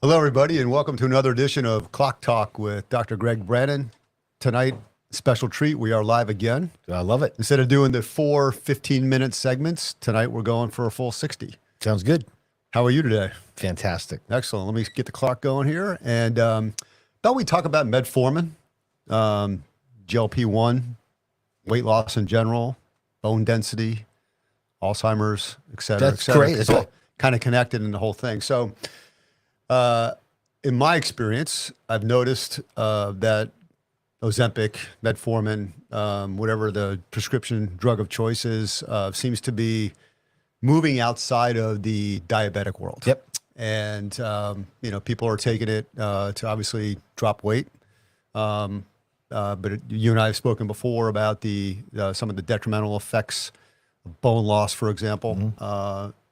Hello, everybody, and welcome to another edition of Clock Talk with Dr. Greg Brannon. Tonight, special treat. We are live again. I love it. Instead of doing the 4 15-minute segments, tonight we're going for a full 60. Sounds good. How are you today? Fantastic. Excellent. Let me get the clock going here. And thought we'd talk about metformin, GLP-1, weight loss in general, bone density, Alzheimer's, et cetera, That's great. It's all kind of connected in the whole thing. So in my experience, I've noticed that Ozempic, metformin, whatever the prescription drug of choice is, seems to be moving outside of the diabetic world. Yep. And, people are taking it to obviously drop weight. But you and I have spoken before about some of the detrimental effects of bone loss, for example,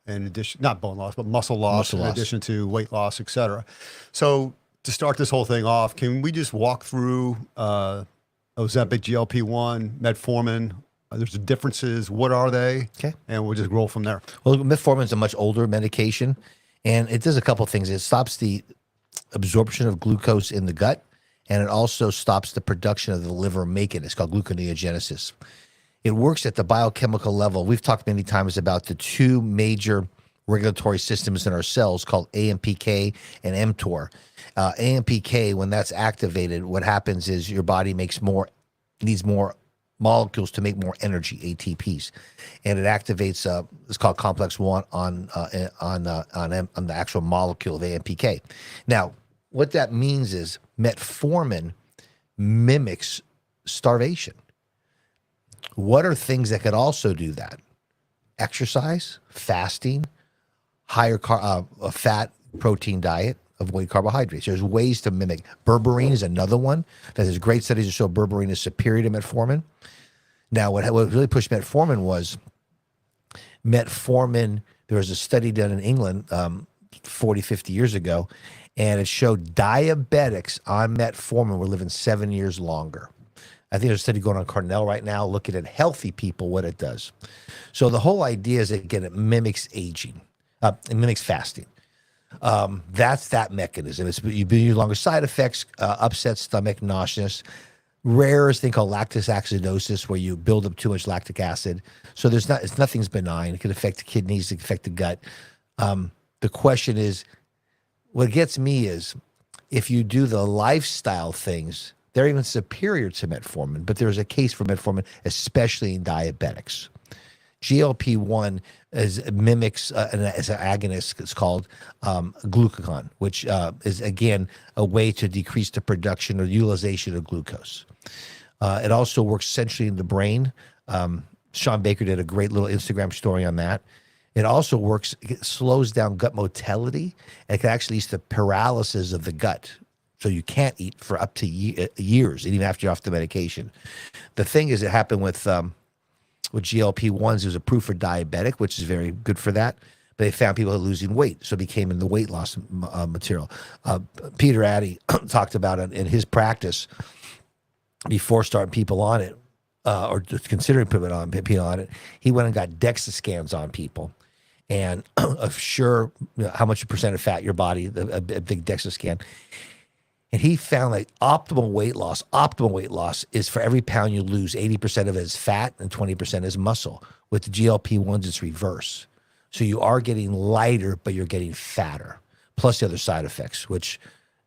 in addition, not bone loss, but muscle loss, addition to weight loss, et cetera. So to start this whole thing off, can we just walk through Ozempic, GLP-1, metformin? There's the differences. What are they? Okay. And we'll just roll from there. Well, metformin is a much older medication, and it does a couple of things. It stops the absorption of glucose in the gut, and it also stops the production of the liver making it. It's called gluconeogenesis. It works at the biochemical level. We've talked many times about the two major regulatory systems in our cells called AMPK and mTOR. AMPK, when that's activated, what happens is your body needs more molecules to make more energy, ATPs, and it activates. It's called complex 1 on the actual molecule of AMPK. Now, what that means is metformin mimics starvation. What are things that could also do that? Exercise, fasting, higher fat protein diet, avoid carbohydrates. There's ways to mimic. Berberine is another one. There's great studies that show berberine is superior to metformin. Now, what really pushed metformin was metformin. There was a study done in England 40, 50 years ago, and it showed diabetics on metformin were living 7 years longer. I think there's a study going on Cornell right now looking at healthy people, what it does. So the whole idea is, again, it mimics aging. It mimics fasting. That's that mechanism. You use longer side effects, upset stomach, nauseous. Rarest thing called lactic acidosis, where you build up too much lactic acid. So nothing's benign. It can affect the kidneys, it can affect the gut. The question is, what gets me is, if you do the lifestyle things, they're even superior to metformin, but there's a case for metformin, especially in diabetics. GLP-1 mimics as an agonist. It's called glucagon, which is, again, a way to decrease the production or utilization of glucose. It also works centrally in the brain. Sean Baker did a great little Instagram story on that. It also works, it slows down gut motility, and it can actually lead to paralysis of the gut. So you can't eat for up to years, even after you're off the medication. The thing is, it happened with GLP-1s. It was approved for diabetic, which is very good for that. But they found people losing weight, so it became in the weight loss material. Peter Addy talked about it in his practice before starting people on it, or just considering putting people on it. He went and got DEXA scans on people, and sure, how much percent of fat your body, a big DEXA scan. And he found that optimal weight loss is for every pound you lose, 80% of it is fat and 20% is muscle. With the GLP-1s, it's reverse. So you are getting lighter, but you're getting fatter, plus the other side effects, which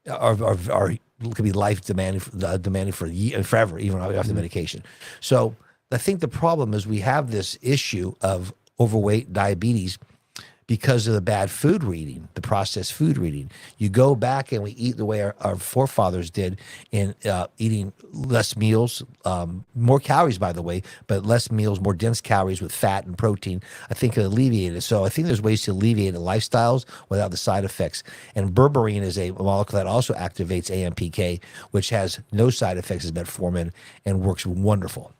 could be life demanding for forever, even after the medication. So I think the problem is we have this issue of overweight, diabetes, because of the bad food reading, the processed food reading. You go back and we eat the way our forefathers did in eating less meals, more calories, by the way, but less meals, more dense calories with fat and protein. I think it alleviated it. So I think there's ways to alleviate the lifestyles without the side effects. And berberine is a molecule that also activates AMPK, which has no side effects as metformin and works wonderful.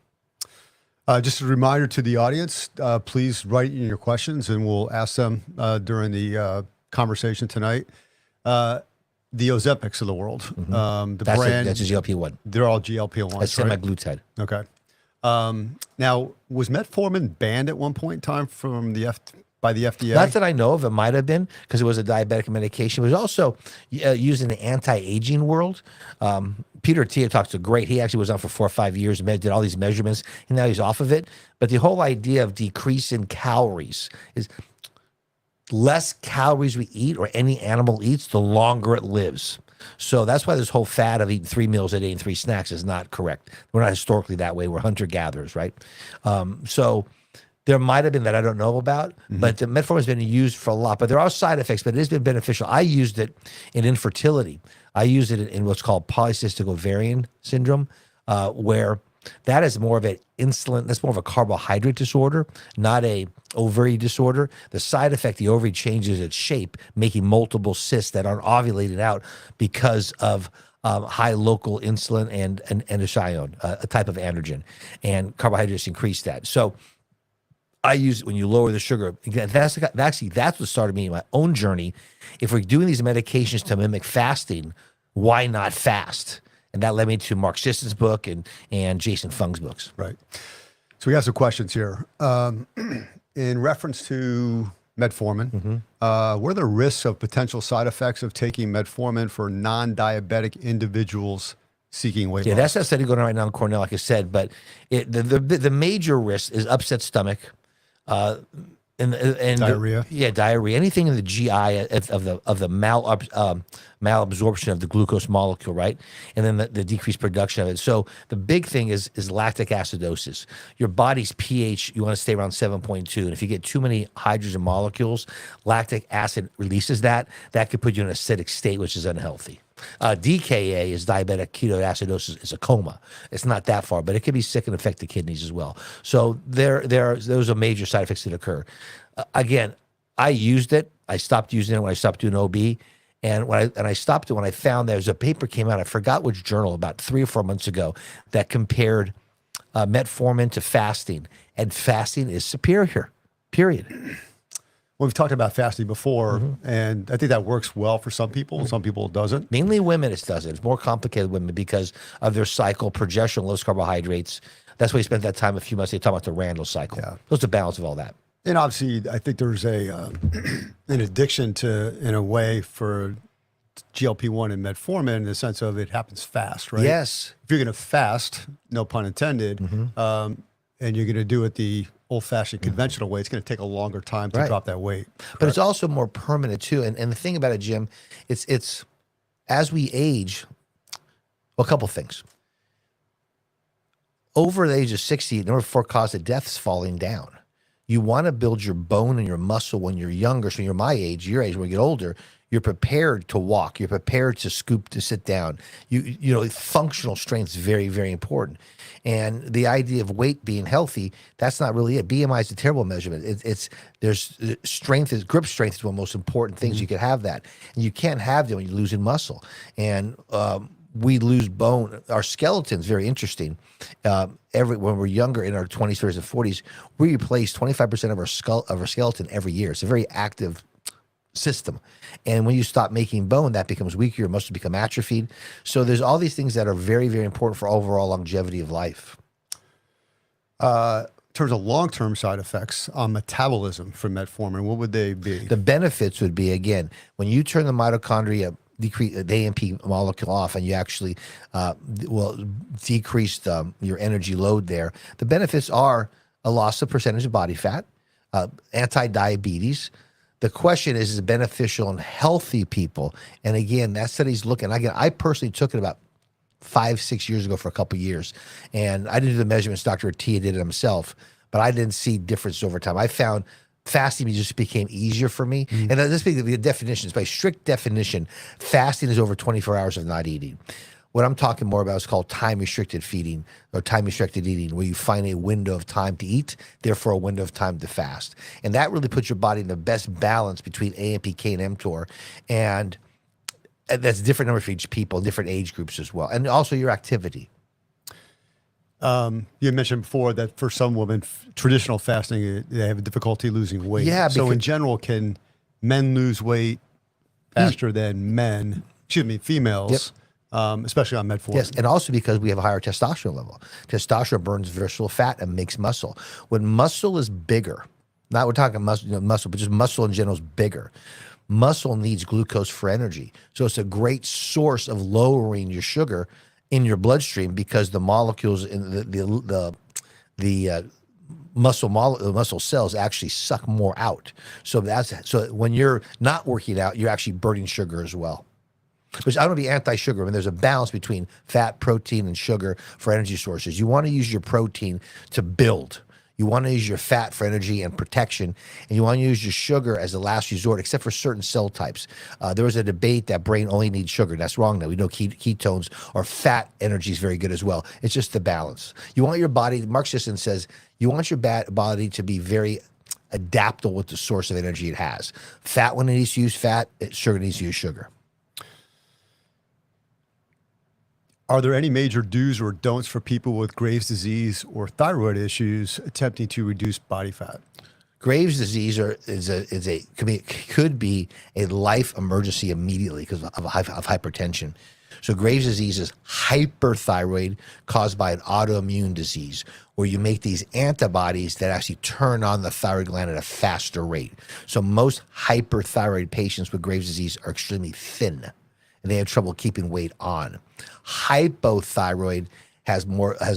Just a reminder to the audience, please write in your questions and we'll ask them during the conversation tonight. The Ozempics of the world, That's a GLP-1. They're all GLP-1s, That's right? semaglutide. Okay. Now, was metformin banned at one point in time from the by the FDA? Not that I know of. It might have been because it was a diabetic medication. It was also used in the anti-aging world. Peter Attia talks to great. He actually was on for 4 or 5 years, did all these measurements, and now he's off of it. But the whole idea of decrease in calories is less calories we eat or any animal eats, the longer it lives. So that's why this whole fad of eating 3 meals a day and 3 snacks is not correct. We're not historically that way. We're hunter-gatherers, right? So there might have been that I don't know about, but the metformin has been used for a lot. But there are side effects, but it has been beneficial. I used it in infertility. I used it in what's called polycystic ovarian syndrome, where that is more of an insulin, that's more of a carbohydrate disorder, not a ovary disorder. The side effect, the ovary changes its shape, making multiple cysts that aren't ovulated out because of high local insulin and androstenedione, a type of androgen, and carbohydrates increase that. So I use it when you lower the sugar. That's what started me in my own journey. If we're doing these medications to mimic fasting, why not fast? And that led me to Mark Sisson's book and Jason Fung's books. Right. So we got some questions here. In reference to metformin, what are the risks of potential side effects of taking metformin for non-diabetic individuals seeking weight Yeah, loss? that's that study going on right now in Cornell, like I said. But the major risk is upset stomach, and Diarrhea. Diarrhea. Anything in the GI of the malabsorption of the glucose molecule, right? And then the decreased production of it. So the big thing is lactic acidosis. Your body's pH, you want to stay around 7.2. And if you get too many hydrogen molecules, lactic acid releases that. That could put you in an acidic state, which is unhealthy. DKA is diabetic ketoacidosis. It's a coma. It's not that far, but it can be sick and affect the kidneys as well. So those are major side effects that occur. Again, I used it. I stopped using it when I stopped doing OB. And I stopped it when I found there's a paper came out. I forgot which journal about 3 or 4 months ago that compared metformin to fasting, and fasting is superior. Period. Well, we've talked about fasting before, and I think that works well for some people. Some people it doesn't. Mainly women, it doesn't. It's more complicated with women because of their cycle, progesterone, low carbohydrates. That's why we spent that time a few months ago talking about the Randall cycle. Yeah. What's the balance of all that? And obviously, I think there's an addiction to, in a way, for GLP-1 and metformin in the sense of it happens fast, right? Yes. If you're going to fast, no pun intended, and you're going to do it the old-fashioned conventional way, it's going to take a longer time to Right. drop that weight. But it's also more permanent too. And the thing about it, Jim, it's as we age, well, a couple things. Over the age of 60, number 4 cause of death is falling down. You want to build your bone and your muscle when you're younger. So you're my age, your age, when you get older, you're prepared to walk. You're prepared to scoop, to sit down. You know, functional strength is very, very important. And the idea of weight being healthy, that's not really it. BMI is a terrible measurement. There's strength, grip strength is one of the most important things. You can have that. And you can't have that when you're losing muscle. And we lose bone. Our skeleton's very interesting. When we're younger, in our 20s, 30s, and 40s, we replace 25% of our skeleton every year. It's a very active system. And when you stop making bone, that becomes weaker. Your muscles become atrophied. So there's all these things that are very, very important for overall longevity of life. In terms of long-term side effects on metabolism from metformin, what would they be? The benefits would be, again, when you turn the mitochondria, decrease the AMP molecule off, and you actually will decrease your energy load there. The benefits are a loss of percentage of body fat, anti-diabetes. The question is it beneficial in healthy people? And again, that study's looking. Again, I personally took it about 5-6 years ago for a couple of years, and I didn't do the measurements. Dr. Attia did it himself, but I didn't see difference over time. I found fasting just became easier for me. And this being the definitions, by strict definition, fasting is over 24 hours of not eating. What I'm talking more about is called time-restricted feeding or time-restricted eating, where you find a window of time to eat, therefore a window of time to fast. And that really puts your body in the best balance between AMPK and mTOR. And that's a different number for each people, different age groups as well. And also your activity. You had mentioned before that for some women, traditional fasting, they have difficulty losing weight. Yeah, so in because- general, can men lose weight faster than females, especially on metformin? Yes, and also because we have a higher testosterone level. Testosterone burns visceral fat and makes muscle. When muscle is bigger, Not we're talking muscle, muscle, but just muscle in general is bigger. Muscle needs glucose for energy, so it's a great source of lowering your sugar in your bloodstream because the molecules in the muscle cells actually suck more out. So when you're not working out, you're actually burning sugar as well. Which I don't want to be anti-sugar. I mean, there's a balance between fat, protein, and sugar for energy sources. You want to use your protein to build. You want to use your fat for energy and protection, and you want to use your sugar as a last resort, except for certain cell types. There was a debate that brain only needs sugar. That's wrong. Now we know ketones or fat energy is very good as well. It's just the balance. You want your body. Mark Sisson says you want your body to be very adaptable with the source of energy it has. Fat when it needs to use fat, sugar needs to use sugar. Are there any major do's or don'ts for people with Graves' disease or thyroid issues attempting to reduce body fat? Graves' disease could be a life emergency immediately because of hypertension. So Graves' disease is hyperthyroid caused by an autoimmune disease where you make these antibodies that actually turn on the thyroid gland at a faster rate. So most hyperthyroid patients with Graves' disease are extremely thin and they have trouble keeping weight on. Hypothyroid has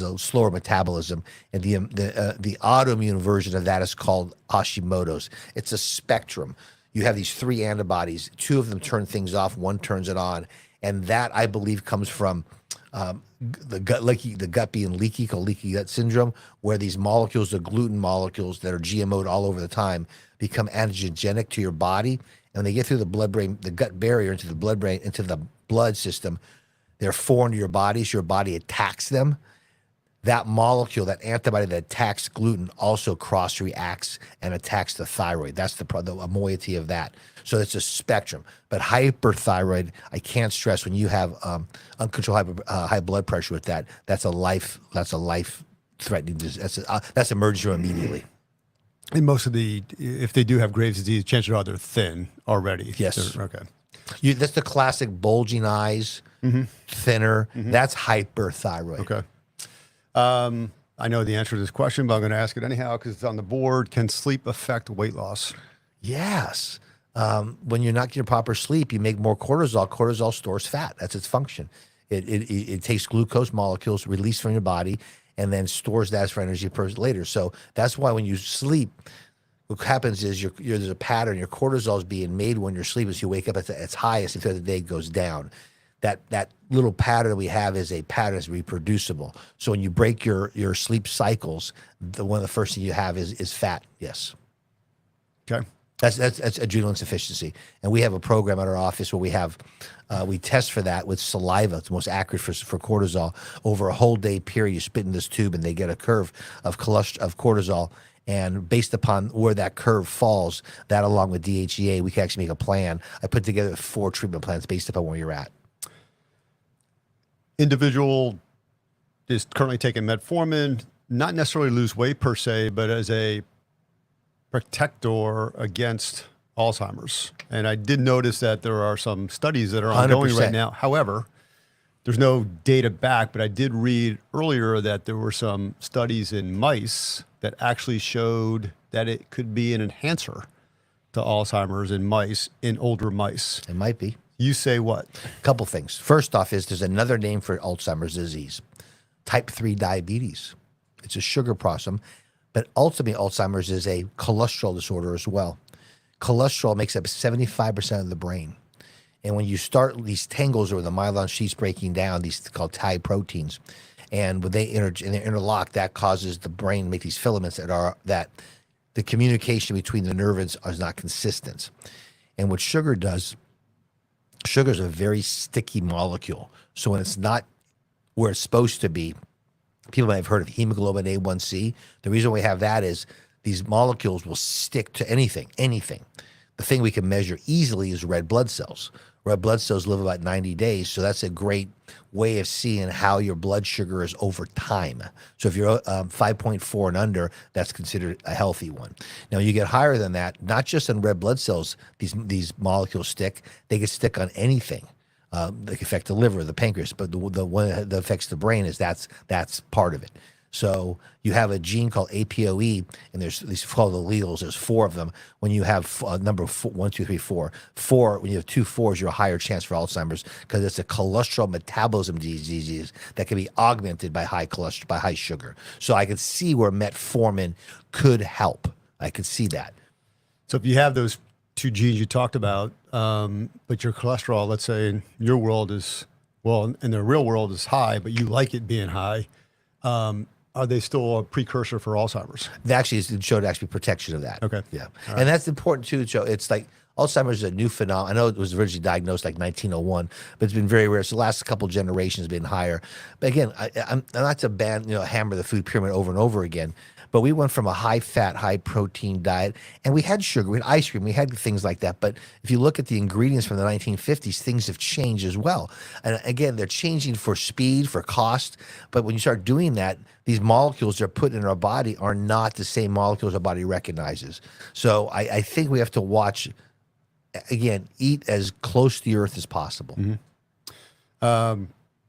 a slower metabolism, and the autoimmune version of that is called Hashimoto's. It's a spectrum. You have these three antibodies. Two of them turn things off, one turns it on, and that I believe comes from the gut being leaky, called leaky gut syndrome, where these molecules, the gluten molecules that are GMO'd all over the time, become antigenic to your body, and when they get through the gut barrier into the blood system, they're foreign to your body, so your body attacks them. That molecule, that antibody that attacks gluten, also cross-reacts and attacks the thyroid. That's the moiety of that. So it's a spectrum. But hyperthyroid, I can't stress, when you have uncontrolled high blood pressure with that, that's a life-threatening disease. That's emergency room immediately. And most of if they do have Graves' disease, chances are they're thin already. Yes. Okay. That's the classic bulging eyes, thinner. That's hyperthyroid. Okay. I know the answer to this question, but I'm going to ask it anyhow because it's on the board. Can sleep affect weight loss? Yes. When you're not getting proper sleep, you make more cortisol. Cortisol stores fat. That's its function. It takes glucose molecules released from your body and then stores that for energy later. So that's why when you sleep, what happens is there's a pattern. Your cortisol is being made when you're sleeping. So you wake up at its highest until the day goes down. That little pattern we have is a pattern that's reproducible. So when you break your sleep cycles, one of the first things you have is fat. Yes. Okay. That's adrenal insufficiency. And we have a program at our office where we test for that with saliva. It's the most accurate for cortisol. Over a whole day period, you spit in this tube and they get a curve of cortisol. And based upon where that curve falls, that along with DHEA, we can actually make a plan. I put together 4 treatment plans based upon where you're at. Individual is currently taking metformin, not necessarily lose weight per se, but as a protector against Alzheimer's. And I did notice that there are some studies that are ongoing 100%. right now. However, there's no data back, but I did read earlier that there were some studies in mice that actually showed that it could be an enhancer to Alzheimer's in mice, in older mice. It might be. You say what? A couple things. First off there's another name for Alzheimer's disease, type 3 diabetes. It's a sugar problem, but ultimately Alzheimer's is a cholesterol disorder as well. Cholesterol makes up 75% of the brain. And when you start these tangles or the myelin sheaths breaking down, these called tau proteins, and when they interlock, that causes the brain to make these filaments that the communication between the nerves is not consistent. And what sugar does, sugar is a very sticky molecule. So when it's not where it's supposed to be, people might have heard of hemoglobin A1C. The reason we have that is these molecules will stick to anything. The thing we can measure easily is red blood cells. Red blood cells live about 90 days, so that's a great way of seeing how your blood sugar is over time. So if you're 5.4 and under, that's considered a healthy one. Now, you get higher than that, not just on red blood cells, these molecules stick, they can stick on anything. They can affect the liver, the pancreas, but the one that affects the brain is that's part of it. So you have a gene called APOE, and there's these called alleles. There's 4 of them. When you have a number of 4, 1, 2, 3, 4, 4, when you have 2 4s, you're a higher chance for Alzheimer's because it's a cholesterol metabolism disease that can be augmented by high cholesterol, by high sugar. So I could see where metformin could help. I could see that. So if you have those 2 genes you talked about, but your cholesterol, let's say in your world is, well, in the real world is high, but you like it being high, are they still a precursor for Alzheimer's? They actually showed actually protection of that. Okay. Yeah. And that's important too. So it's like Alzheimer's is a new phenomenon. I know it was originally diagnosed like 1901, but it's been very rare. So the last couple generations have been higher. But again, I'm not to hammer the food pyramid over and over again. But we went from a high fat, high protein diet, and we had sugar, we had ice cream, we had things like that. But if you look at the ingredients from the 1950s, things have changed as well. And again, they're changing for speed, for cost. But when you start doing that, these molecules they're put in our body are not the same molecules our body recognizes. So I think we have to watch, again, eat as close to the earth as possible.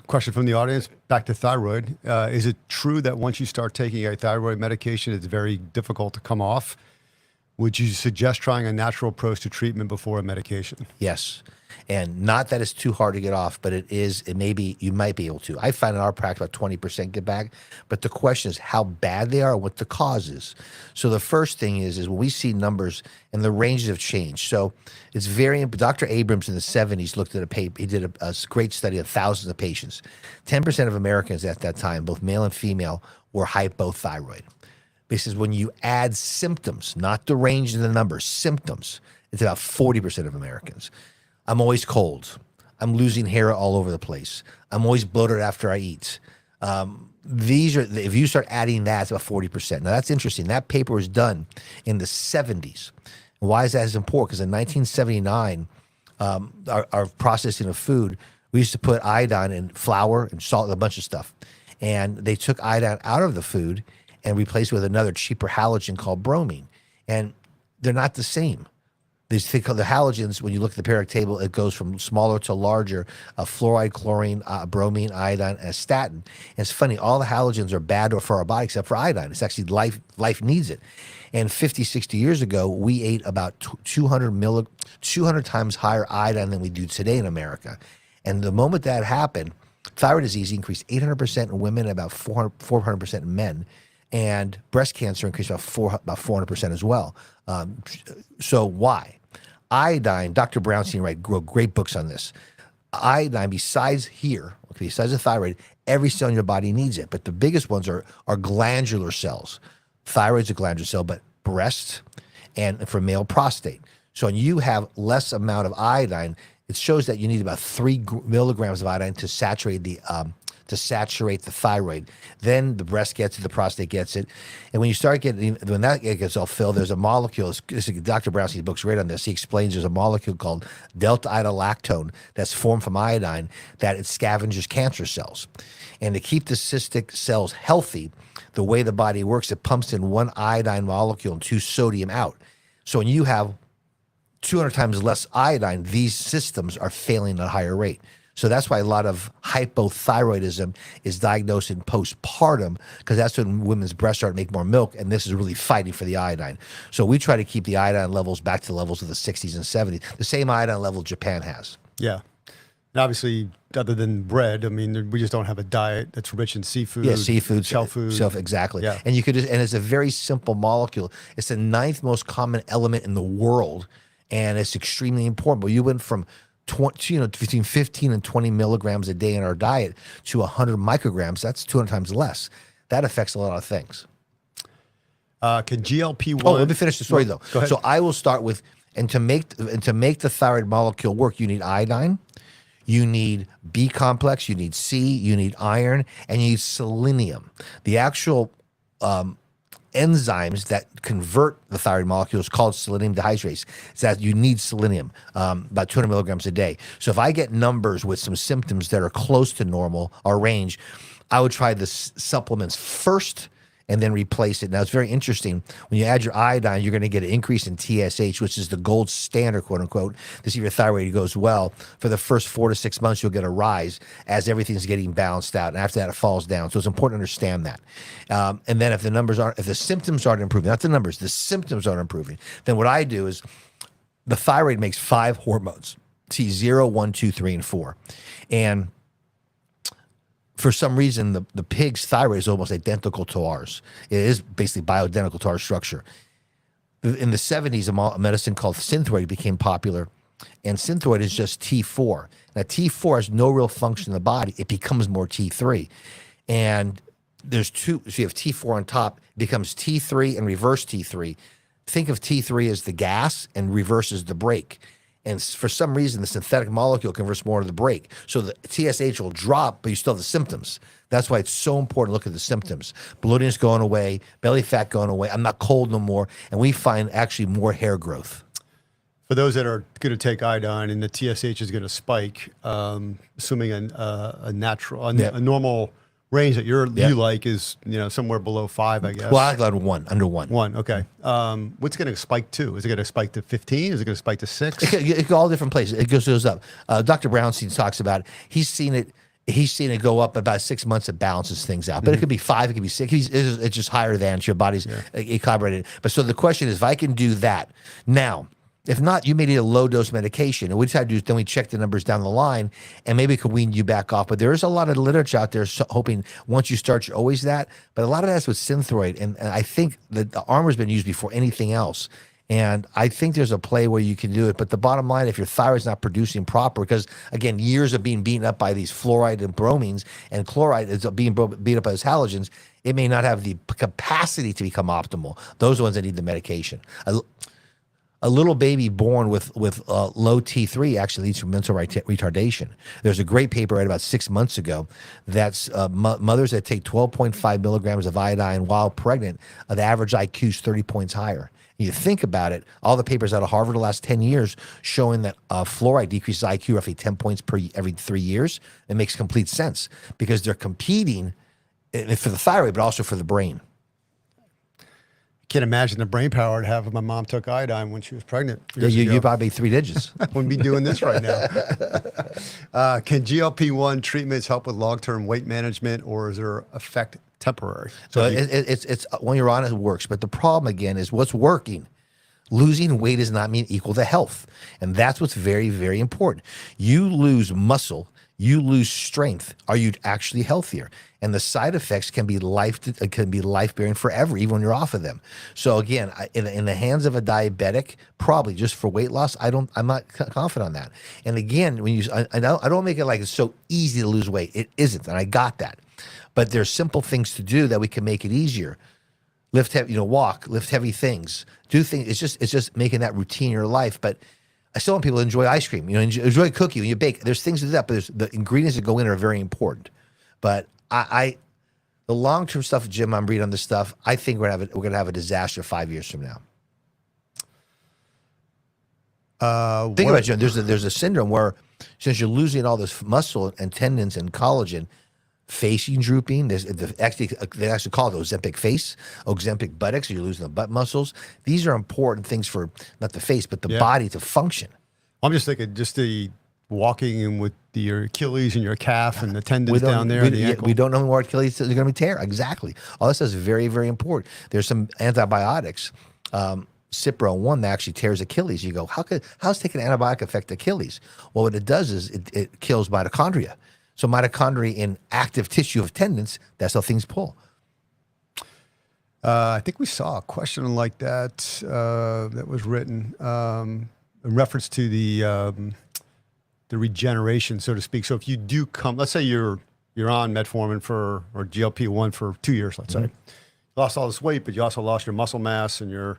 Question from the audience, back to thyroid. Is it true that once you start taking a thyroid medication, it's very difficult to come off? Would you suggest trying a natural approach to treatment before a medication? Yes. And not that it's too hard to get off, but you might be able to. I find in our practice about 20% get back, but the question is how bad they are and what the cause is. So the first thing is when we see numbers and the ranges have changed. So it's Dr. Abrams in the 70s looked at a paper, he did a great study of thousands of patients. 10% of Americans at that time, both male and female, were hypothyroid. Because when you add symptoms, not the range of the numbers, symptoms, it's about 40% of Americans. I'm always cold. I'm losing hair all over the place. I'm always bloated after I eat. If you start adding that, it's about 40%. Now that's interesting. That paper was done in the 70s. Why is that as important? Because in 1979, our processing of food, we used to put iodine in flour and salt and a bunch of stuff. And they took iodine out of the food and replaced it with another cheaper halogen called bromine. And they're not the same. These things called the halogens, when you look at the periodic table, it goes from smaller to larger, fluoride, chlorine, bromine, iodine, and statin. And it's funny, all the halogens are bad for our body except for iodine. It's actually life needs it. And 50, 60 years ago, we ate about 200 times higher iodine than we do today in America. And the moment that happened, thyroid disease increased 800% in women and about 400% in men. And breast cancer increased about 400% as well. So why? Iodine, Dr. Brownstein wrote great books on this. Iodine, besides the thyroid, every cell in your body needs it. But the biggest ones are glandular cells. Thyroid's a glandular cell, but breast and for male prostate. So when you have less amount of iodine, it shows that you need about 3 milligrams of iodine to saturate the thyroid. Then the breast gets it, the prostate gets it. And when you start when that gets all filled, there's a molecule, Dr. Brownstein's book's great on this. He explains there's a molecule called delta-idolactone that's formed from iodine that it scavenges cancer cells. And to keep the cystic cells healthy, the way the body works, it pumps in 1 iodine molecule and 2 sodium out. So when you have 200 times less iodine, these systems are failing at a higher rate. So that's why a lot of hypothyroidism is diagnosed in postpartum, because that's when women's breasts start to make more milk, and this is really fighting for the iodine. So we try to keep the iodine levels back to the levels of the 60s and 70s, the same iodine level Japan has. Yeah. And obviously, other than bread, I mean, we just don't have a diet that's rich in seafood. Yeah, seafood, shell food. Exactly. Yeah. And and it's a very simple molecule. It's the 9th most common element in the world, and it's extremely important. But you went from between 15 and 20 milligrams a day in our diet to 100 micrograms. That's 200 times less. That affects a lot of things. Can GLP-1? Oh, let me finish the story though. Go ahead. So I will start with, and to make the thyroid molecule work, you need iodine, you need B complex, you need C, you need iron, and you need selenium. The actual enzymes that convert the thyroid molecule is called selenium dehydrogenase. It's that you need selenium, about 200 milligrams a day. So if I get numbers with some symptoms that are close to normal or range, I would try the supplements first and then replace it. Now, it's very interesting. When you add your iodine, you're going to get an increase in TSH, which is the gold standard, quote unquote, to see if your thyroid goes well. For the first 4 to 6 months, you'll get a rise as everything's getting balanced out. And after that, it falls down. So it's important to understand that. And then if the symptoms aren't improving, not the numbers, the symptoms aren't improving, then what I do is the thyroid makes 5 hormones, T0, 1, 2, 3, and 4. And for some reason, the pig's thyroid is almost identical to ours. It is basically bioidentical to our structure. In the 70s, a medicine called Synthroid became popular, and Synthroid is just T4. Now, T4 has no real function in the body. It becomes more T3. And there's two, so you have T4 on top, it becomes T3 and reverse T3. Think of T3 as the gas and reverse as the brake. And for some reason, the synthetic molecule converts more to the brake. So the TSH will drop, but you still have the symptoms. That's why it's so important to look at the symptoms. Bloating's going away, belly fat going away, I'm not cold no more, and we find actually more hair growth. For those that are going to take iodine and the TSH is going to spike, assuming a natural, a normal range that you like is somewhere below 5, I guess. Well, I got under 1. 1, okay. What's going to spike to? Is it going to spike to 15? Is it going to spike to 6? It goes all different places. It goes up. Dr. Brownstein talks about it. He's seen it go up about 6 months. It balances things out, but it could be 5, it could be 6. It's just higher than your body's calibrated. But so the question is, if I can do that now. If not, you may need a low-dose medication. And we decided to do, then we check the numbers down the line, and maybe it could wean you back off. But there is a lot of literature out there hoping once you start, you're always that. But a lot of that's with Synthroid. And I think that the armor's been used before anything else. And I think there's a play where you can do it. But the bottom line, if your thyroid's not producing proper, because, again, years of being beaten up by these fluoride and bromines, and chloride is being beat up by those halogens, it may not have the capacity to become optimal. Those are the ones that need the medication. A little baby born with low T3 actually leads to mental retardation. There's a great paper right about 6 months ago that's mothers that take 12.5 milligrams of iodine while pregnant, the average IQ is 30 points higher. And you think about it, all the papers out of Harvard the last 10 years showing that fluoride decreases IQ roughly 10 points every 3 years. It makes complete sense because they're competing for the thyroid, but also for the brain. Can't imagine the brain power to have if my mom took iodine when she was pregnant. Yeah, you probably 3 digits. I wouldn't be doing this right now. Can GLP-1 treatments help with long-term weight management, or is their effect temporary? So it's when you're on it, it works. But the problem again is what's working. Losing weight does not mean equal to health, and that's what's very, very important. You lose muscle, you lose strength. Are you actually healthier? And the side effects can be life-bearing forever, even when you're off of them. So again, in the hands of a diabetic, probably just for weight loss, I'm not confident on that. And again, I don't make it like it's so easy to lose weight. It isn't, and I got that. But there's simple things to do that we can make it easier. Lift heavy, walk, lift heavy things, do things. It's just making that routine in your life. But I still want people to enjoy ice cream. Enjoy cookie when you bake. There's things to do that, but the ingredients that go in are very important. But the long-term stuff, Jim, I'm reading on this stuff. I think we're gonna have a disaster 5 years from now. Think about it, Jim. There's a syndrome where since you're losing all this muscle and tendons and collagen, facing drooping. They actually call it Ozempic face, Ozempic buttocks. You're losing the butt muscles. These are important things for not the face, but the body to function. I'm just thinking, just the walking in with your Achilles and your calf and the tendons down there. We don't know when Achilles is going to be tear. Exactly. All this is very, very important. There's some antibiotics, Cipro one that actually tears Achilles. You go, how's taking an antibiotic affect Achilles? Well, what it does is it kills mitochondria. So mitochondria in active tissue of tendons, that's how things pull. I think we saw a question like that that was written in reference to the regeneration, so to speak. So if you do let's say you're on metformin or GLP-1 for 2 years, let's say, you lost all this weight, but you also lost your muscle mass and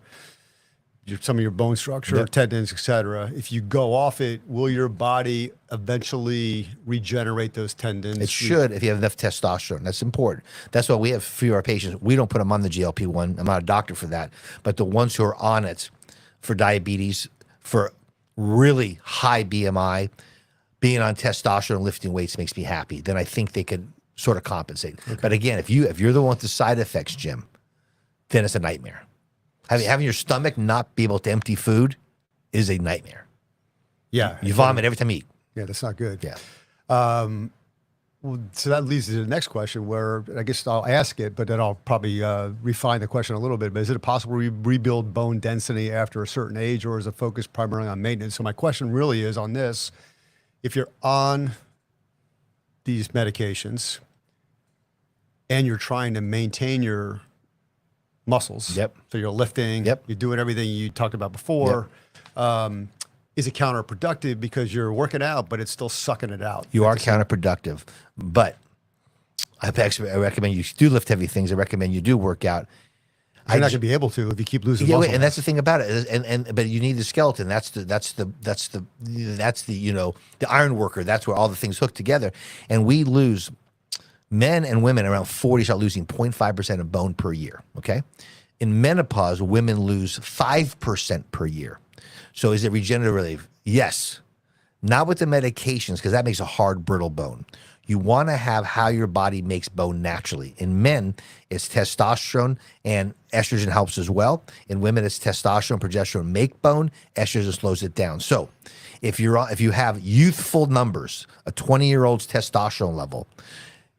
some of your bone structure, tendons, etc. If you go off it, will your body eventually regenerate those tendons? It should if you have enough testosterone. That's important. That's why we have for our patients, we don't put them on the GLP-1. I'm not a doctor for that. But the ones who are on it for diabetes, for really high BMI, being on testosterone and lifting weights makes me happy. Then I think they could sort of compensate. Okay. But again, if you're the one with the side effects, Jim, then it's a nightmare. Having your stomach not be able to empty food is a nightmare. Yeah. You vomit every time you eat. Yeah, that's not good. Yeah. Well, so that leads to the next question, where I guess I'll ask it, but then I'll probably refine the question a little bit. But is it possible to rebuild bone density after a certain age, or is it focused primarily on maintenance? So my question really is on this: if you're on these medications and you're trying to maintain your muscles, Yep. so you're lifting, Yep. you're doing everything you talked about before. Is it counterproductive because you're working out, but it's still sucking it out? You are counterproductive, but I recommend you do lift heavy things. I recommend you do work out. You're not going to be able to if you keep losing Yeah, muscle and mass. that's the thing about it. But you need the skeleton. That's the the iron worker. That's where all the things hook together. And we lose, men and women around 40 start losing 0.5% of bone per year. Okay, in menopause, women lose 5% per year. So is it regenerative? Yes. Not with the medications, because that makes a hard, brittle bone. You want to have how your body makes bone naturally. In men, it's testosterone, and estrogen helps as well. In women, it's testosterone, progesterone make bone. Estrogen slows it down. So if you have youthful numbers, a 20-year-old's testosterone level,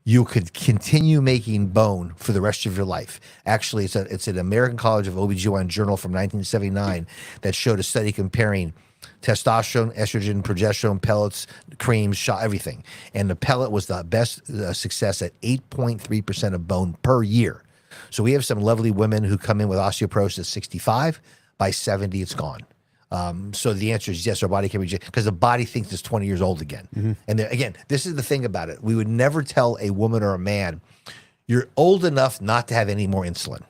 you could continue making bone for the rest of your life. Actually, it's an American College of OBGYN journal from 1979 that showed a study comparing testosterone, estrogen, progesterone, pellets, creams, shot, everything. And the pellet was the best success at 8.3% of bone per year. So we have some lovely women who come in with osteoporosis at 65. By 70, it's gone. So the answer is yes, our body can reject, because the body thinks it's 20 years old again. And again, this is the thing about it. We would never tell a woman or a man, you're old enough not to have any more insulin.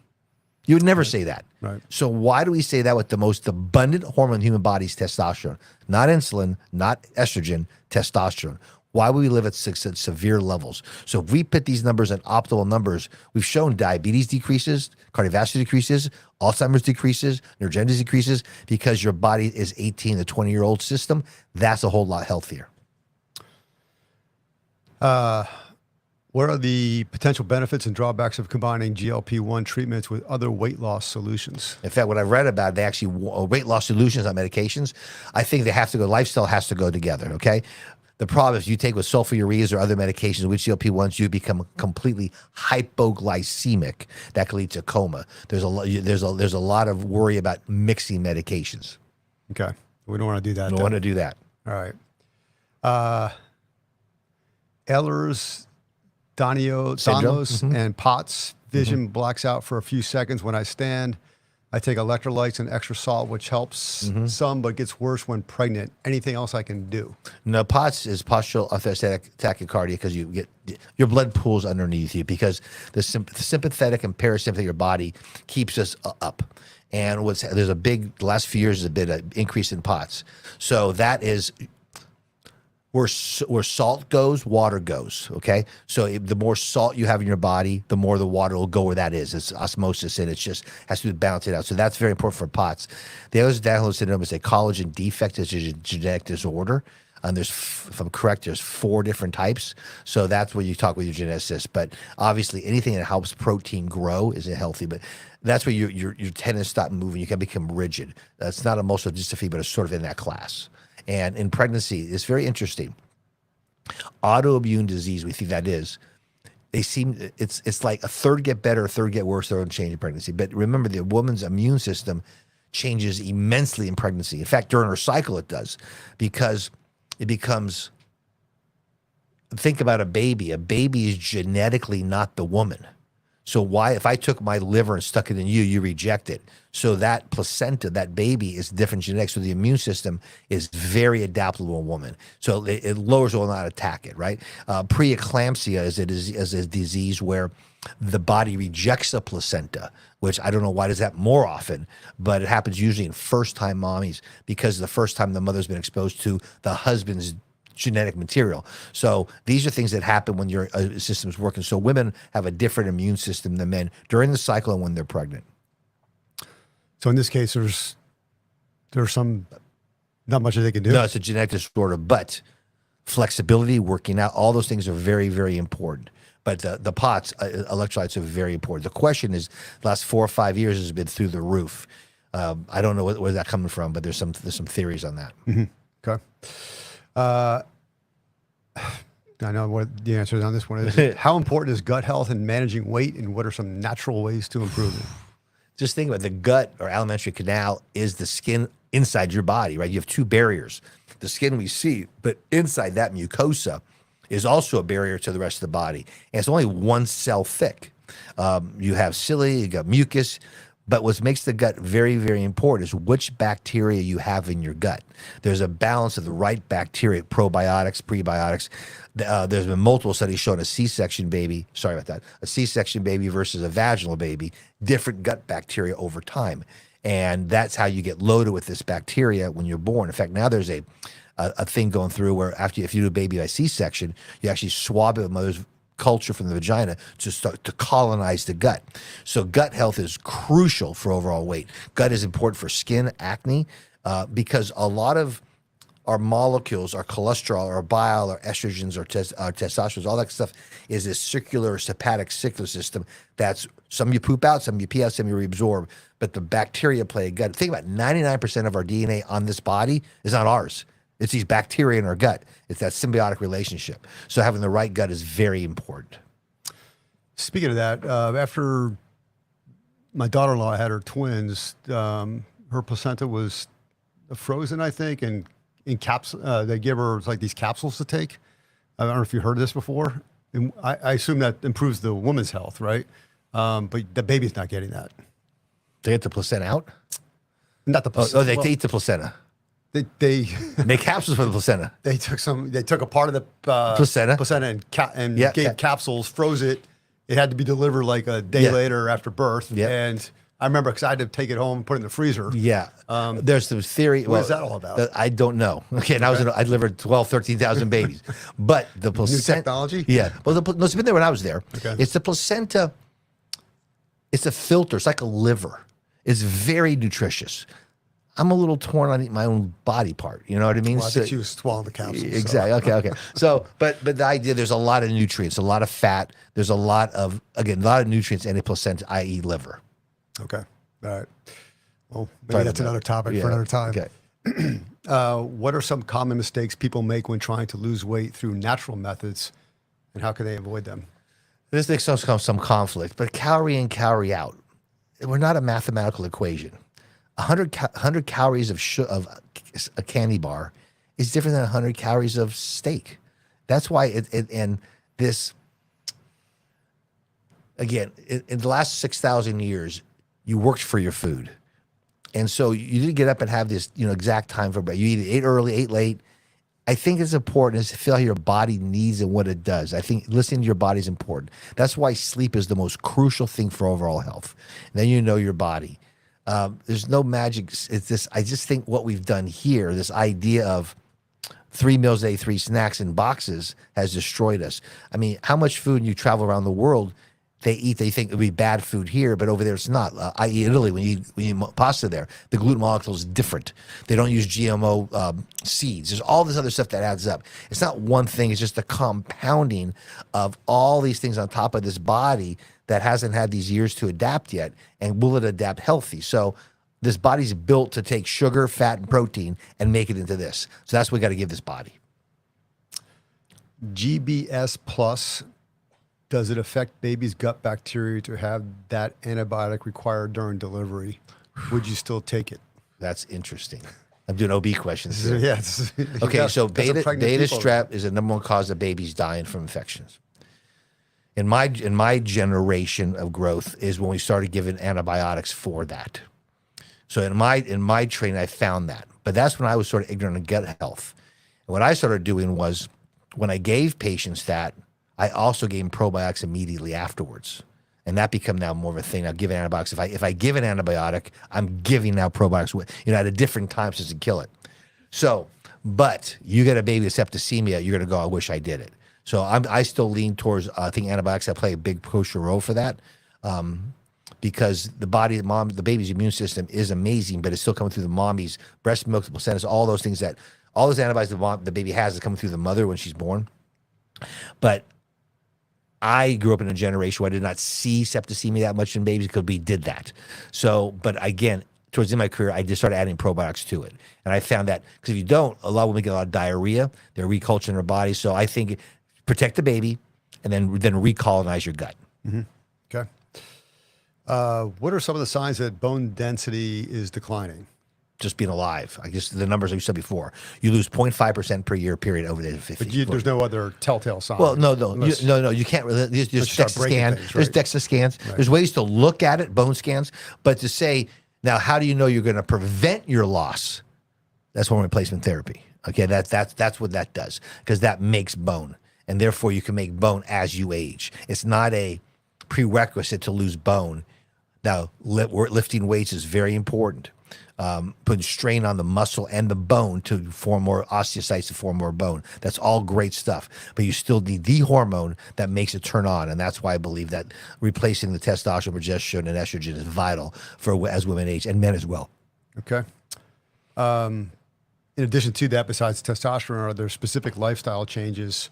You would never say that. Right. So why do we say that with the most abundant hormone in the human body is testosterone? Not insulin, not estrogen, testosterone. Why would we live at severe levels? So if we put these numbers at optimal numbers, we've shown diabetes decreases, cardiovascular decreases, Alzheimer's decreases, neurogenesis decreases, because your body is 18 to 20-year-old system. That's a whole lot healthier. What are the potential benefits and drawbacks of combining GLP-1 treatments with other weight loss solutions? In fact, what I've read about, they actually weight loss solutions on medications. I think they have to go. Lifestyle has to go together. Okay. The problem is you take with sulfonylureas or other medications with GLP-1s, you become completely hypoglycemic. That can lead to coma. There's a lot of worry about mixing medications. Okay. We don't want to do that. You don't want to do that. All right. Ehlers, Danlos, and POTS. Vision blacks out for a few seconds when I stand. I take electrolytes and extra salt, which helps some, but gets worse when pregnant. Anything else I can do? No, POTS is postural orthostatic tachycardia, because you get your blood pools underneath you, because the sympathetic and parasympathetic of your body keeps us up. And there's a big, the last few years, there's been an increase in POTS. So that is where salt goes, water goes, okay? So the more salt you have in your body, the more the water will go where that is. It's osmosis, and it just has to balance it out. So that's very important for POTS. The Ehlers-Danlos syndrome is a collagen defect. It's a genetic disorder. And if I'm correct, there's 4 different types. So that's where you talk with your geneticist. But obviously, anything that helps protein grow is healthy. But that's where your tendons stop moving. You can become rigid. That's not a muscular dystrophy, but it's sort of in that class. And in pregnancy, it's very interesting. Autoimmune disease, we think that is. It's like a third get better, a third get worse, third change in pregnancy. But remember, the woman's immune system changes immensely in pregnancy. In fact, during her cycle, it does, because it becomes. Think about a baby. A baby is genetically not the woman. So why, if I took my liver and stuck it in you, you reject it. So that placenta, that baby, is different genetics. So the immune system is very adaptable to a woman. So it lowers, will not attack it, right? Preeclampsia is a disease where the body rejects a placenta, which I don't know why does that more often, but it happens usually in first-time mommies, because the first time the mother's been exposed to the husband's genetic material. So these are things that happen when your system's working. So women have a different immune system than men during the cycle and when they're pregnant. So in this case, there's some, not much that they can do. No, it's a genetic disorder, but flexibility, working out, all those things are very, very important. But the POTS electrolytes are very important. The question is, the last 4 or 5 years has been through the roof. I don't know where that's coming from, but there's some theories on that. Okay. I know what the answer on this one is. How important is gut health in managing weight, and what are some natural ways to improve it? Just think about it. The gut or alimentary canal is the skin inside your body, right? You have two barriers. The skin we see, but inside that mucosa is also a barrier to the rest of the body. And it's only one cell thick. You have cilia, you got mucus, but what makes the gut very, very important is which bacteria you have in your gut. There's a balance of the right bacteria, probiotics, prebiotics. There's been multiple studies showing a C-section baby, a C-section baby versus a vaginal baby, different gut bacteria over time. And that's how you get loaded with this bacteria when you're born. In fact, now there's a thing going through where if you do a baby by C-section, you actually swab it with mother's culture from the vagina to start to colonize the gut. So gut health is crucial for overall weight. Gut is important for skin, acne, because a lot of our molecules, our cholesterol, our bile, our estrogens, our testosterone, all that stuff is this circular hepatic system that's some you poop out, some you pee out, some you reabsorb. But the bacteria play a gut. Think about 99% of our DNA on this body is not ours. It's these bacteria in our gut. It's that symbiotic relationship. So having the right gut is very important. Speaking of that, after my daughter-in-law had her twins, her placenta was frozen, I think, and in they give her like these capsules to take. I don't know if you heard this before. And I assume that improves the woman's health, right? But the baby's not getting that. They get the placenta out? Not the placenta. They eat the placenta. They make capsules for the placenta. They took a part of the placenta and gave capsules, froze it. It had to be delivered like a day later after birth. And I remember because I had to take it home and put it in the freezer. Yeah. There's some theory. What is that all about? I don't know. Okay. And I delivered 12, 13,000 babies. But the placenta. New technology? Yeah. Well, it's been there when I was there. Okay. It's the placenta. It's a filter. It's like a liver. It's very nutritious. I'm a little torn on eating my own body part. You know what I mean? Well, I think she was swallowing the capsules. Exactly. So. Okay. So, but the idea, there's a lot of nutrients, a lot of fat. There's a lot of nutrients in a placenta, i.e. liver. Okay. All right. Well, maybe that's another topic for another time. Okay. What are some common mistakes people make when trying to lose weight through natural methods, and how can they avoid them? This makes some conflict, but calorie in, calorie out. We're not a mathematical equation. 100 calories of a candy bar is different than 100 calories of steak. That's why in the last 6,000 years, you worked for your food. And so you didn't get up and have this, exact time for breakfast. You ate early, ate late. I think it's important to feel how your body needs and what it does. I think listening to your body is important. That's why sleep is the most crucial thing for overall health. And then you know your body. There's no magic. It's this. I just think what we've done here, this idea of 3 meals a day, 3 snacks in boxes, has destroyed us. I mean, how much food you travel around the world, they eat, they think it would be bad food here, but over there it's not. I.e. Italy, when you eat pasta there, the gluten molecule is different. They don't use GMO seeds. There's all this other stuff that adds up. It's not one thing. It's just the compounding of all these things on top of this body that hasn't had these years to adapt yet. And will it adapt healthy? So this body's built to take sugar, fat, and protein and make it into this. So that's what we got to give this body. GBS plus. Does it affect baby's gut bacteria to have that antibiotic required during delivery? Would you still take it? That's interesting. I'm doing OB questions here. Yeah. Okay, so beta strep is the number one cause of babies dying from infections. In my generation of growth is when we started giving antibiotics for that. So in my training, I found that. But that's when I was sort of ignorant of gut health. And what I started doing was when I gave patients that, I also gave them probiotics immediately afterwards. And that become now more of a thing. Now giving antibiotics. If I give an antibiotic, I'm giving now probiotics at a different time so to kill it. So, but you get a baby with septicemia, you're gonna go, I wish I did it. So I still lean towards I think antibiotics that play a big crucial role for that. Because the baby's immune system is amazing, but it's still coming through the mommy's breast milk, the placentas, all those antibodies the baby has is coming through the mother when she's born. But I grew up in a generation where I did not see septicemia that much in babies because we did that. So, but again, towards the end of my career, I just started adding probiotics to it. And I found that because if you don't, a lot of women get a lot of diarrhea. They're reculturing their body. So I think protect the baby and then recolonize your gut. Okay. What are some of the signs that bone density is declining? Just being alive. I guess the numbers you said before. You lose 0.5% per year period over the age of 50. But there's no other telltale sign. Well, no, unless- you can't really. There's start DEXA breaking scan. things, There's right? DEXA scans. There's ways to look at it, bone scans. But to say now, how do you know you're going to prevent your loss? That's hormone replacement therapy. Okay, that's what that does because that makes bone, and therefore you can make bone as you age. It's not a prerequisite to lose bone. Now, lifting weights is very important. Putting strain on the muscle and the bone to form more osteocytes to form more bone. That's all great stuff. But you still need the hormone that makes it turn on. And that's why I believe that replacing the testosterone, progesterone, and estrogen is vital for as women age and men as well. Okay. In addition to that, besides testosterone, are there specific lifestyle changes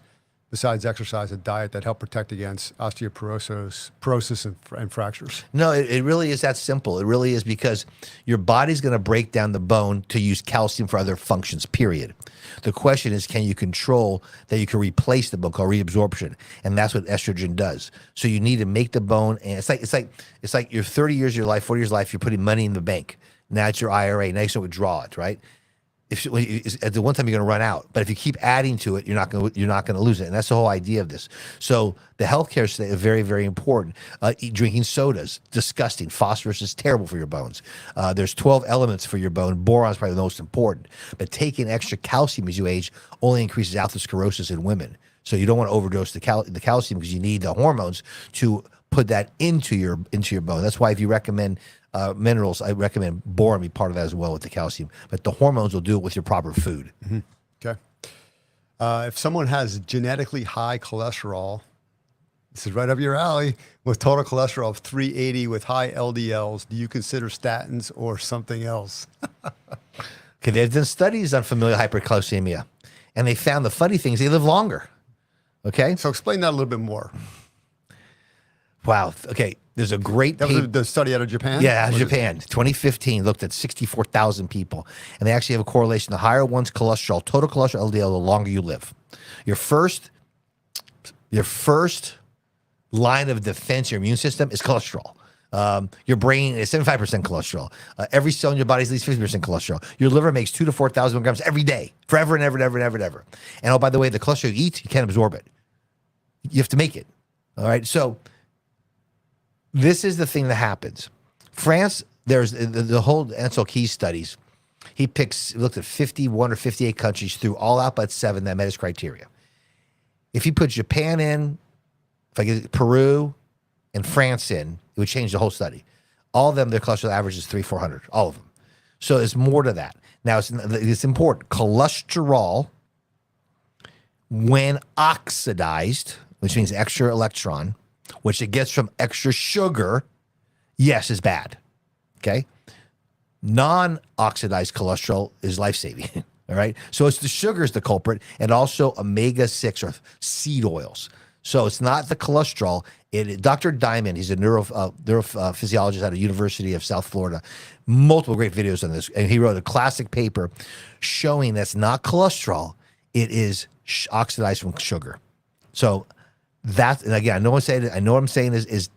besides exercise and diet that help protect against osteoporosis and fractures? No, it really is that simple. It really is because your body's going to break down the bone to use calcium for other functions, period. The question is, can you control that you can replace the bone called reabsorption? And that's what estrogen does. So you need to make the bone, and it's like you're 30 years of your life, 40 years of life, you're putting money in the bank. Now it's your IRA. Now you start withdraw it, right? At the one time you're going to run out, but if you keep adding to it, you're not going to lose it, and that's the whole idea of this. So the healthcare state is very, very important. Drinking sodas, disgusting. Phosphorus is terrible for your bones. There's 12 elements for your bone. Boron is probably the most important, but taking extra calcium as you age only increases atherosclerosis in women. So you don't want to overdose the calcium because you need the hormones to put that into your bone. That's why if you recommend minerals, I recommend boron be part of that as well with the calcium. But the hormones will do it with your proper food. Okay. If someone has genetically high cholesterol, this is right up your alley, with total cholesterol of 380 with high LDLs, do you consider statins or something else? Okay, they've done studies on familial hypercalcemia, and they found the funny things, they live longer. Okay? So explain that a little bit more. Wow. Okay, there's a great That was the study out of Japan? Yeah, Was it- Japan, 2015, looked at 64,000 people, and they actually have a correlation. The higher one's cholesterol, total cholesterol LDL, the longer you live. Your first line of defense, your immune system, is cholesterol. Your brain is 75% cholesterol. Every cell in your body is at least 50% cholesterol. Your liver makes 2,000 to 4,000 milligrams every day, forever and ever and ever and ever and ever. And oh, by the way, the cholesterol you eat, you can't absorb it. You have to make it. All right, so this is the thing that happens. France, there's the whole Ansel Keys studies. He looked at 51 or 58 countries, threw all out but 7 that met his criteria. If he put Japan in, if I get Peru and France in, it would change the whole study. All of them, their cholesterol average is 300-400, all of them. So there's more to that. Now, it's important. Cholesterol, when oxidized, which means extra electron, which it gets from extra sugar, yes, is bad. Okay? Non-oxidized cholesterol is life-saving. All right? So it's the sugar is the culprit, and also omega-6 or seed oils. So it's not the cholesterol. Dr. Diamond, he's a neurophysiologist at the University of South Florida. Multiple great videos on this. And he wrote a classic paper showing that's not cholesterol. It is oxidized from sugar. So that, and again, I know what I'm saying is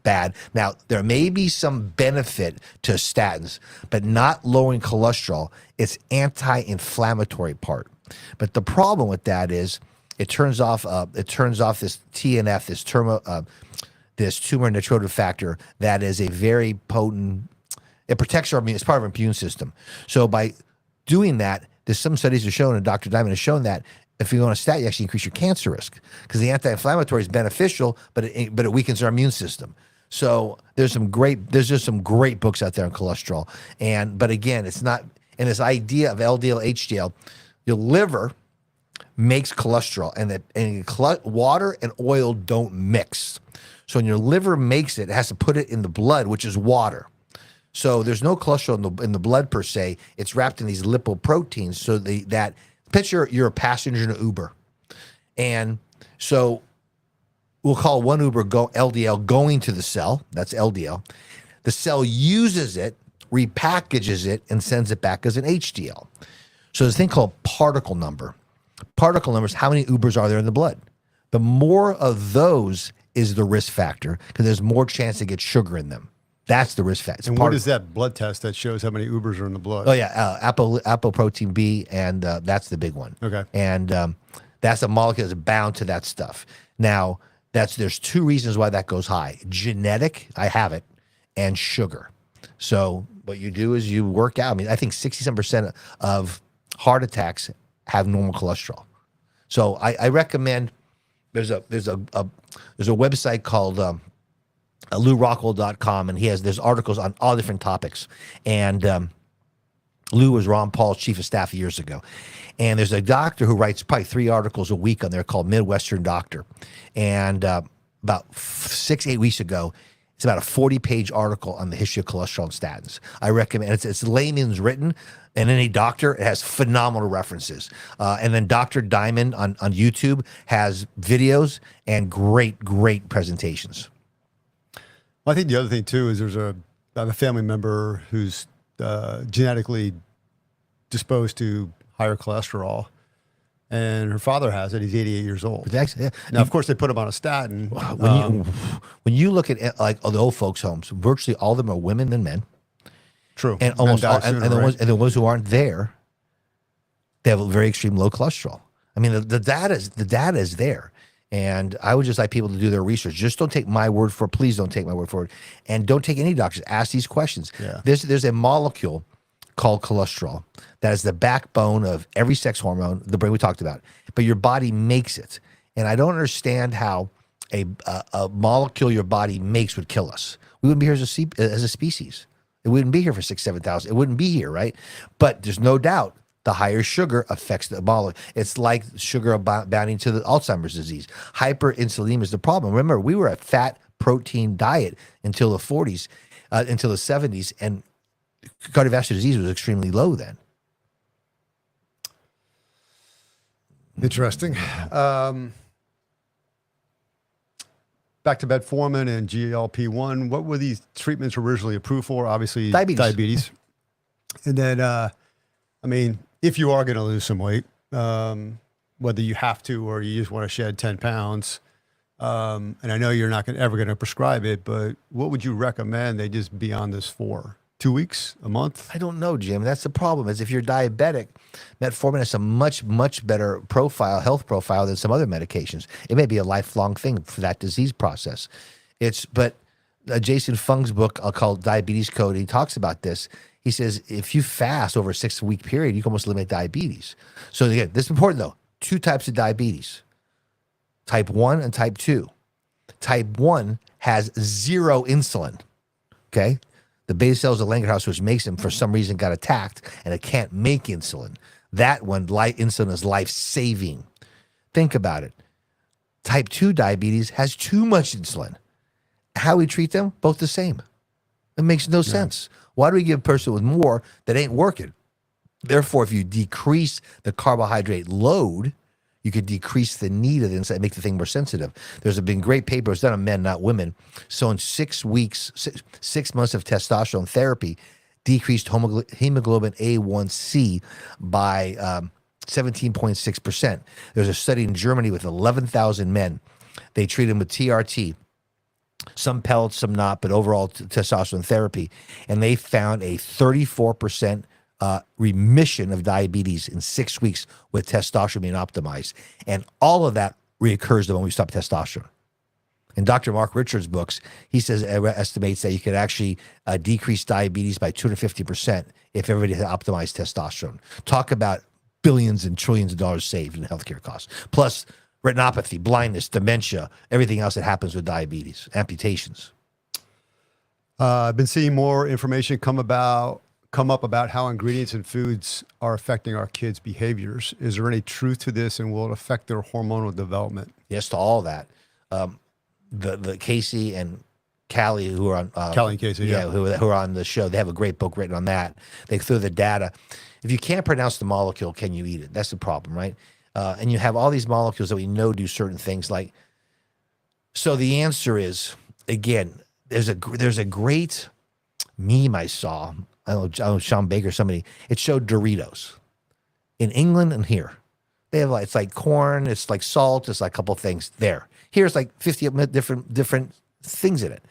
bad. Now, there may be some benefit to statins, but not lowering cholesterol. It's anti-inflammatory part. But the problem with that is it turns off this TNF, this tumor necrotic factor that is a very potent. It protects it's part of our immune system. So by doing that, there's some studies have shown, and Dr. Diamond has shown that if you go on a statin, you actually increase your cancer risk because the anti-inflammatory is beneficial, but it weakens our immune system. So there's just some great books out there on cholesterol. But again, it's not, and this idea of LDL, HDL, your liver makes cholesterol, and water and oil don't mix. So when your liver makes it, it has to put it in the blood, which is water. So there's no cholesterol in the blood per se. It's wrapped in these lipoproteins. So that picture, you're a passenger in an Uber, and so we'll call one Uber LDL going to the cell. That's LDL. The cell uses it, repackages it, and sends it back as an HDL. So there's a thing called particle number. Particle number is how many Ubers are there in the blood. The more of those is the risk factor because there's more chance to get sugar in them. That's the risk factor. And what is that blood test that shows how many Ubers are in the blood? Oh yeah, apoprotein B, and that's the big one. Okay. And that's a molecule that's bound to that stuff. Now, there's two reasons why that goes high: genetic, I have it, and sugar. So what you do is you work out. I mean, I think 67% of heart attacks have normal cholesterol. So I recommend there's a website called LouRockwell.com, and there's articles on all different topics. And Lou was Ron Paul's chief of staff years ago. And there's a doctor who writes probably 3 articles a week on there called Midwestern Doctor. And about 6-8 weeks ago, it's about a 40-page article on the history of cholesterol and statins. I recommend it's layman's written, and any doctor, it has phenomenal references. And then Dr. Diamond on YouTube has videos and great presentations. Well, I think the other thing too is I have a family member who's genetically disposed to higher cholesterol, and her father has it. He's 88 years old. Yeah. Now, of course, they put him on a statin. When you look at like the old folks' homes, virtually all of them are women than men. True. And almost all, and the ones who aren't there, they have a very extreme low cholesterol. I mean, the data is there. And I would just like people to do their research. Just don't take my word for it. Please don't take my word for it. And don't take any doctors. Ask these questions. Yeah. There's a molecule called cholesterol that is the backbone of every sex hormone, the brain we talked about. But your body makes it. And I don't understand how a molecule your body makes would kill us. We wouldn't be here as a species. It wouldn't be here for 6,000-7,000. It wouldn't be here, right? But there's no doubt the higher sugar affects the molecule. It's like sugar bounding to the Alzheimer's disease. Hyperinsulinemia is the problem. Remember, we were a fat protein diet until the 40s, until the 70s, and cardiovascular disease was extremely low then. Interesting. Back to metformin and GLP-1. What were these treatments originally approved for? Obviously, diabetes. And then, I mean, if you are going to lose some weight, whether you have to or you just want to shed 10 pounds, and I know you're not ever going to prescribe it, but what would you recommend they just be on this for? 2 weeks, a month? I don't know, Jim. That's the problem. Is if you're diabetic, metformin has a much better health profile than some other medications. It may be a lifelong thing for that disease process. But Jason Fung's book called Diabetes Code, he talks about this. He says if you fast over a 6-week period, you can almost eliminate diabetes. So again, this is important though. 2 types of diabetes: type 1 and type 2. Type 1 has 0 insulin. Okay. The beta cells of Langerhans, which makes them, for some reason, got attacked, and it can't make insulin. That one, insulin is life-saving. Think about it. Type 2 diabetes has too much insulin. How we treat them? Both the same. It makes no sense. Why do we give a person with more that ain't working? Therefore, if you decrease the carbohydrate load, you could decrease the need of the insulin and make the thing more sensitive. There's been great papers done on men, not women. So in 6 weeks, 6 months of testosterone therapy, decreased hemoglobin A1C by 17.6%. There's a study in Germany with 11,000 men. They treated them with TRT, some pellets, some not, but overall testosterone therapy. And they found a 34% remission of diabetes in 6 weeks with testosterone being optimized. And all of that reoccurs when we stop testosterone. In Dr. Mark Richards' books, he estimates that you could actually decrease diabetes by 250% if everybody had optimized testosterone. Talk about billions and trillions of dollars saved in healthcare costs. Plus retinopathy, blindness, dementia, everything else that happens with diabetes, amputations. I've been seeing more information come up about how ingredients in foods are affecting our kids' behaviors. Is there any truth to this, and will it affect their hormonal development? Yes, to all that. The Casey and Callie, who are on Callie and Casey, who are on the show, they have a great book written on that. They throw the data. If you can't pronounce the molecule, can you eat it? That's the problem, right? And you have all these molecules that we know do certain things, like So the answer is, again, there's a great meme I saw. I don't know Sean Baker, somebody. It showed Doritos in England and here. They have it's like corn, it's like salt, it's like a couple things there. Here's like 50 different things in it.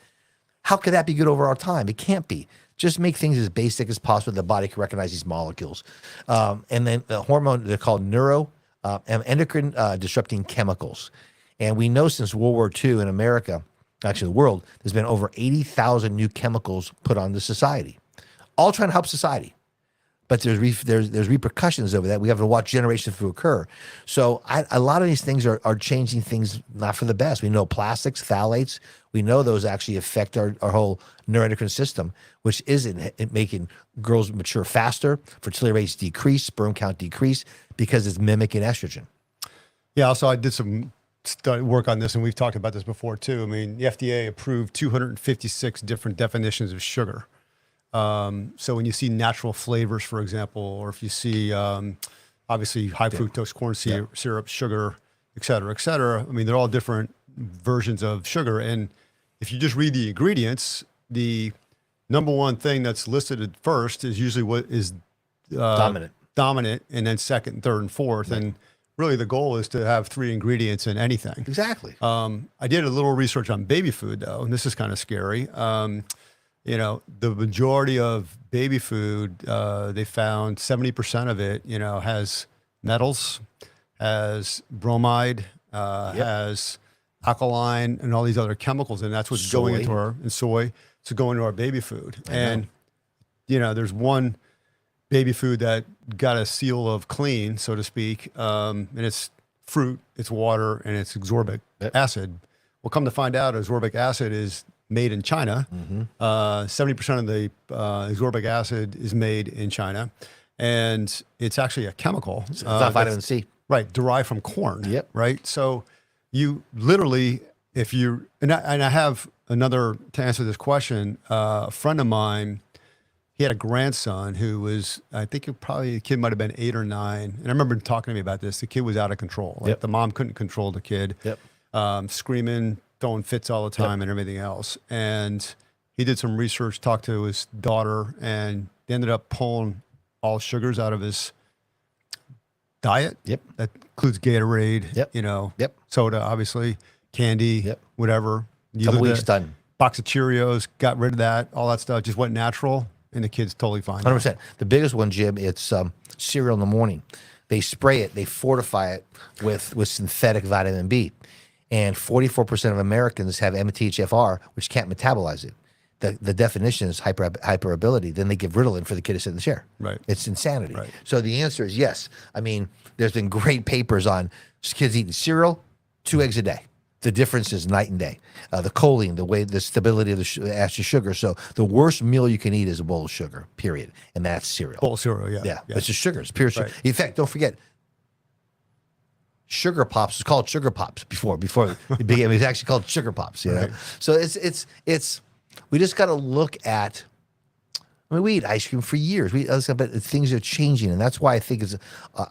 How could that be good over our time? It can't be. Just make things as basic as possible. The body can recognize these molecules. And then the hormone, they're called endocrine disrupting chemicals. And we know since World War II in America, actually the world, there's been over 80,000 new chemicals put on the society, all trying to help society. But there's repercussions over that. We have to watch generations to occur. So a lot of these things are changing things not for the best. We know plastics, phthalates, we know those actually affect our whole neuroendocrine system, which isn't making girls mature faster, fertility rates decrease, sperm count decrease, because it's mimicking estrogen. Yeah, so I did some work on this, and we've talked about this before too. I mean, the FDA approved 256 different definitions of sugar. So when you see natural flavors, for example, or if you see obviously high fructose corn syrup, sugar, et cetera, I mean, they're all different versions of sugar. And if you just read the ingredients, the number one thing that's listed at first is usually what is dominant, and then second, third, and fourth. Right. And really the goal is to have 3 ingredients in anything. Exactly. I did a little research on baby food though, and this is kind of scary. You know, the majority of baby food, they found 70% of it, you know, has metals, has bromide, has alkaline, and all these other chemicals, and that's what's going into our soy to go into our baby food. And you know, there's one baby food that got a seal of clean, so to speak, and it's fruit, it's water, and it's ascorbic acid. Well, come to find out, ascorbic acid is made in China. 70% of the ascorbic acid is made in China, and it's actually a chemical. It's not vitamin C. Right, derived from corn. Yep. Right. So you literally, if you and I have another to answer this question. A friend of mine, he had a grandson who was, I think the kid might have been 8 or 9, and I remember him talking to me about this. The kid was out of control. Like the mom couldn't control the kid. Screaming, throwing fits all the time, and everything else. And he did some research, talked to his daughter, and they ended up pulling all sugars out of his diet. That includes Gatorade, you know, soda, obviously, candy, whatever. Couple weeks done. Box of Cheerios, got rid of that, all that stuff, just went natural, and the kid's totally fine. 100%. The biggest one, Jim, it's cereal in the morning. They spray it, they fortify it with synthetic vitamin B. And 44% of Americans have MTHFR, which can't metabolize it. The definition is hyperability. Then they give Ritalin for the kid to sit in the chair. Right. It's insanity. Right. So the answer is yes. I mean, there's been great papers on kids eating cereal, 2 eggs a day. The difference is night and day. The choline, the stability of the extra sugar. So the worst meal you can eat is a bowl of sugar, period. And that's cereal. Bowl of cereal, yeah. It's just sugar. It's pure sugar. Right. In fact, don't forget, Sugar Pops was called Sugar Pops before it became. It was actually called Sugar Pops. You know, so it's we just got to look at. I mean, we eat ice cream for years. But things are changing, and that's why I think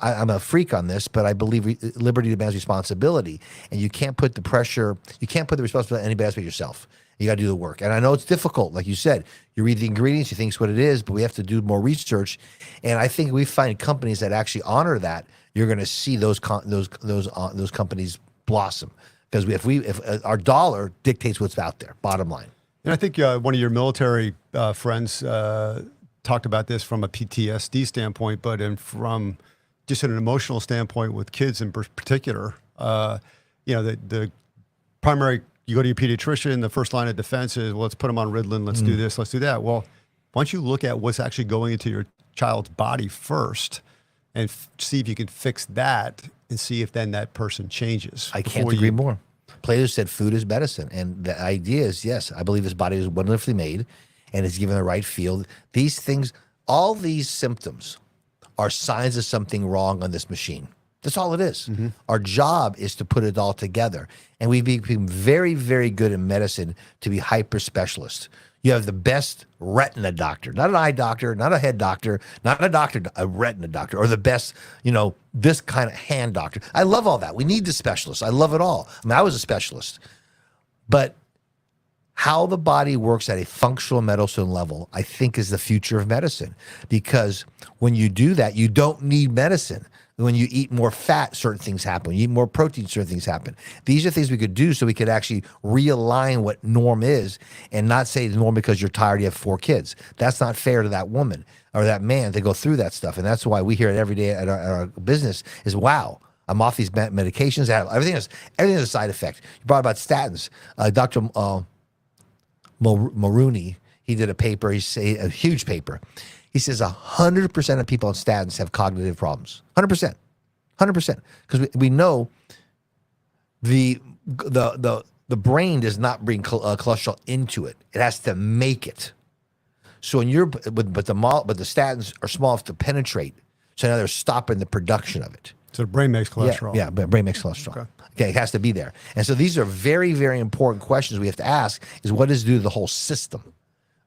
I'm a freak on this. But I believe liberty demands responsibility, and you can't put the pressure. You can't put the responsibility on anybody else but yourself. You got to do the work, and I know it's difficult. Like you said, you read the ingredients, you think it's what it is, but we have to do more research. And I think we find companies that actually honor that. You're going to see those companies blossom, because if our dollar dictates what's out there. Bottom line. And I think one of your military friends talked about this from a PTSD standpoint, but from just an emotional standpoint with kids in particular. You know, the primary, you go to your pediatrician, the first line of defense is, well, let's put them on Ritalin, let's do this, let's do that. Well, once you look at what's actually going into your child's body first, and see if you can fix that, and see if then that person changes. I can't agree more. Plato said food is medicine. And the idea is, yes, I believe his body is wonderfully made and is given the right field. These things, all these symptoms are signs of something wrong on this machine. That's all it is. Our job is to put it all together. And we've become very, very good in medicine to be hyper specialists. You have the best retina doctor, not an eye doctor, not a head doctor, not a doctor, a retina doctor, or the best, you know, this kind of hand doctor. I love all that. We need the specialists. I love it all. I mean, I was a specialist. But how the body works at a functional medicine level, I think, is the future of medicine. Because when you do that, you don't need medicine. When you eat more fat, certain things happen. When you eat more protein, certain things happen. These are things we could do so we could actually realign what norm is and not say the norm because you're tired, you have 4 kids. That's not fair to that woman or that man to go through that stuff. And that's why we hear it every day at our business is, wow, I'm off these medications. Everything has a side effect. You brought about statins. Dr. Maroney, he did a paper, a huge paper. He says 100% of people on statins have cognitive problems. 100%. Because we know the brain does not bring cholesterol into it. It has to make it. So but the statins are small enough to penetrate. So now they're stopping the production of it. So the brain makes cholesterol. Yeah, but brain makes cholesterol. Okay, it has to be there. And so these are very, very important questions we have to ask is what does it do to the whole system?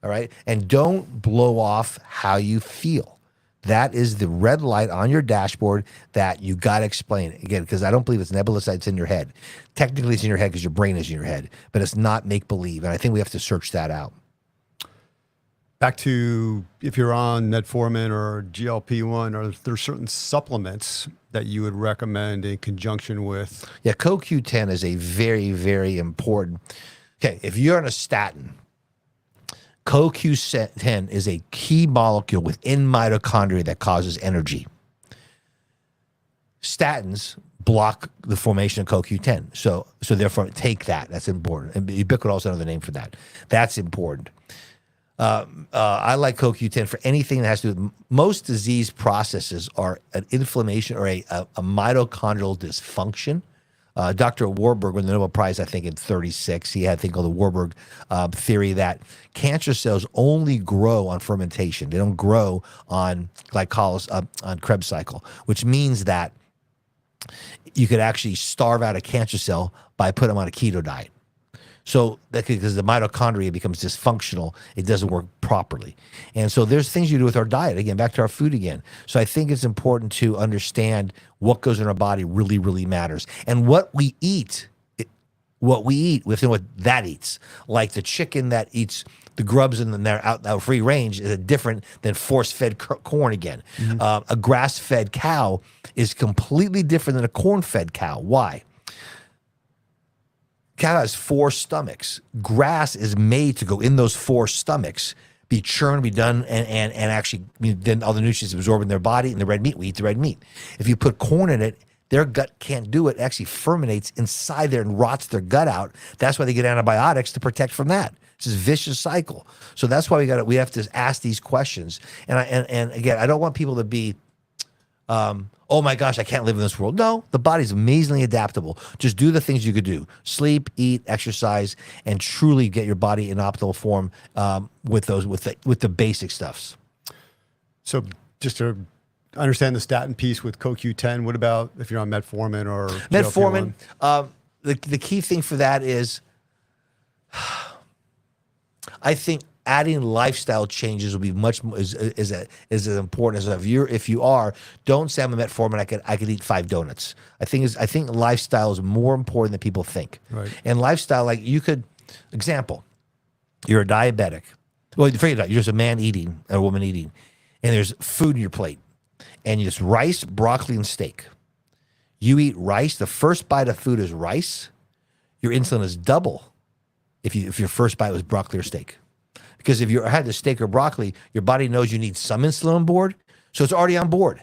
All right. And don't blow off how you feel. That is the red light on your dashboard that you got to explain. Again, because I don't believe it's nebulous, it's in your head. Technically, it's in your head because your brain is in your head, but it's not make believe. And I think we have to search that out. Back to if you're on metformin or GLP-1, are there certain supplements that you would recommend in conjunction with? Yeah, CoQ10 is a very, very important. Okay, if you're on a statin, CoQ10 is a key molecule within mitochondria that causes energy. Statins block the formation of CoQ10. So therefore, take that. That's important. And ubiquitol is another name for that. That's important. I like CoQ10 for anything that has to do with most disease processes are an inflammation or a mitochondrial dysfunction. Dr. Warburg won the Nobel Prize, I think, in 1936. He had a thing called the Warburg theory that cancer cells only grow on fermentation. They don't grow on glycolysis, on Krebs cycle, which means that you could actually starve out a cancer cell by putting them on a keto diet. So that because the mitochondria becomes dysfunctional, it doesn't work properly. And so there's things you do with our diet. Again, back to our food again. So I think it's important to understand what goes in our body really, really matters. And what we eat, we have to know what that eats. Like the chicken that eats the grubs and then they're out free range is different than force-fed corn again. Mm-hmm. A grass-fed cow is completely different than a corn-fed cow. Why? Cow has 4 stomachs. Grass is made to go in those 4 stomachs, be churned, be done, and actually then all the nutrients absorb in their body. And the red meat, we eat the red meat. If you put corn in it, their gut can't do it. It actually fermentates inside there and rots their gut out. That's why they get antibiotics to protect from that. It's this vicious cycle. So that's why we have to ask these questions. And again, I don't want people to be oh my gosh, I can't live in this world. No, the body's amazingly adaptable. Just do the things you could do. Sleep, eat, exercise, and truly get your body in optimal form with the basic stuffs. So just to understand the statin piece with CoQ10, what about if you're on metformin or Metformin? GLP-1? The key thing for that is I think adding lifestyle changes will be much more is as important as if you are. Don't say I'm a metformin. I could eat 5 donuts. I think lifestyle is more important than people think. Right. And lifestyle, like you could, example, you're a diabetic. Well, forget that. You're just a man eating, a woman eating, and there's food in your plate, and it's rice, broccoli, and steak. You eat rice. The first bite of food is rice. Your insulin is double if your first bite was broccoli or steak. Because if you had the steak or broccoli, your body knows you need some insulin on board, so it's already on board.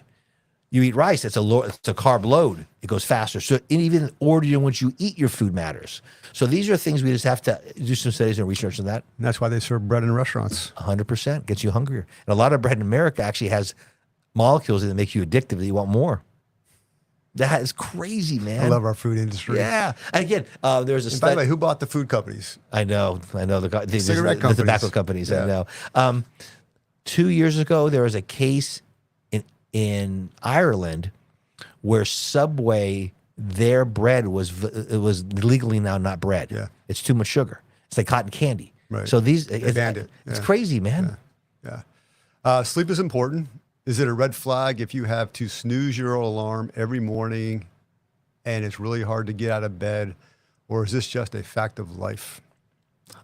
You eat rice, it's a carb load. It goes faster. So even the order in which you eat your food matters. So these are things we just have to do some studies and research on that. And that's why they serve bread in restaurants. 100% gets you hungrier. And a lot of bread in America actually has molecules that make you addictive that you want more. That is crazy, man. I love our food industry. Yeah. And again, there's a By study. the way, who bought the food companies? I know. The Cigarette companies. tobacco companies. Yeah. I know. 2 years ago, there was a case in Ireland where Subway, their bread was legally now not bread. Yeah. It's too much sugar. It's like cotton candy. Right. So They banned it. It's Yeah. crazy, man. Yeah. Sleep is important. Is it a red flag if you have to snooze your alarm every morning and it's really hard to get out of bed, or is this just a fact of life?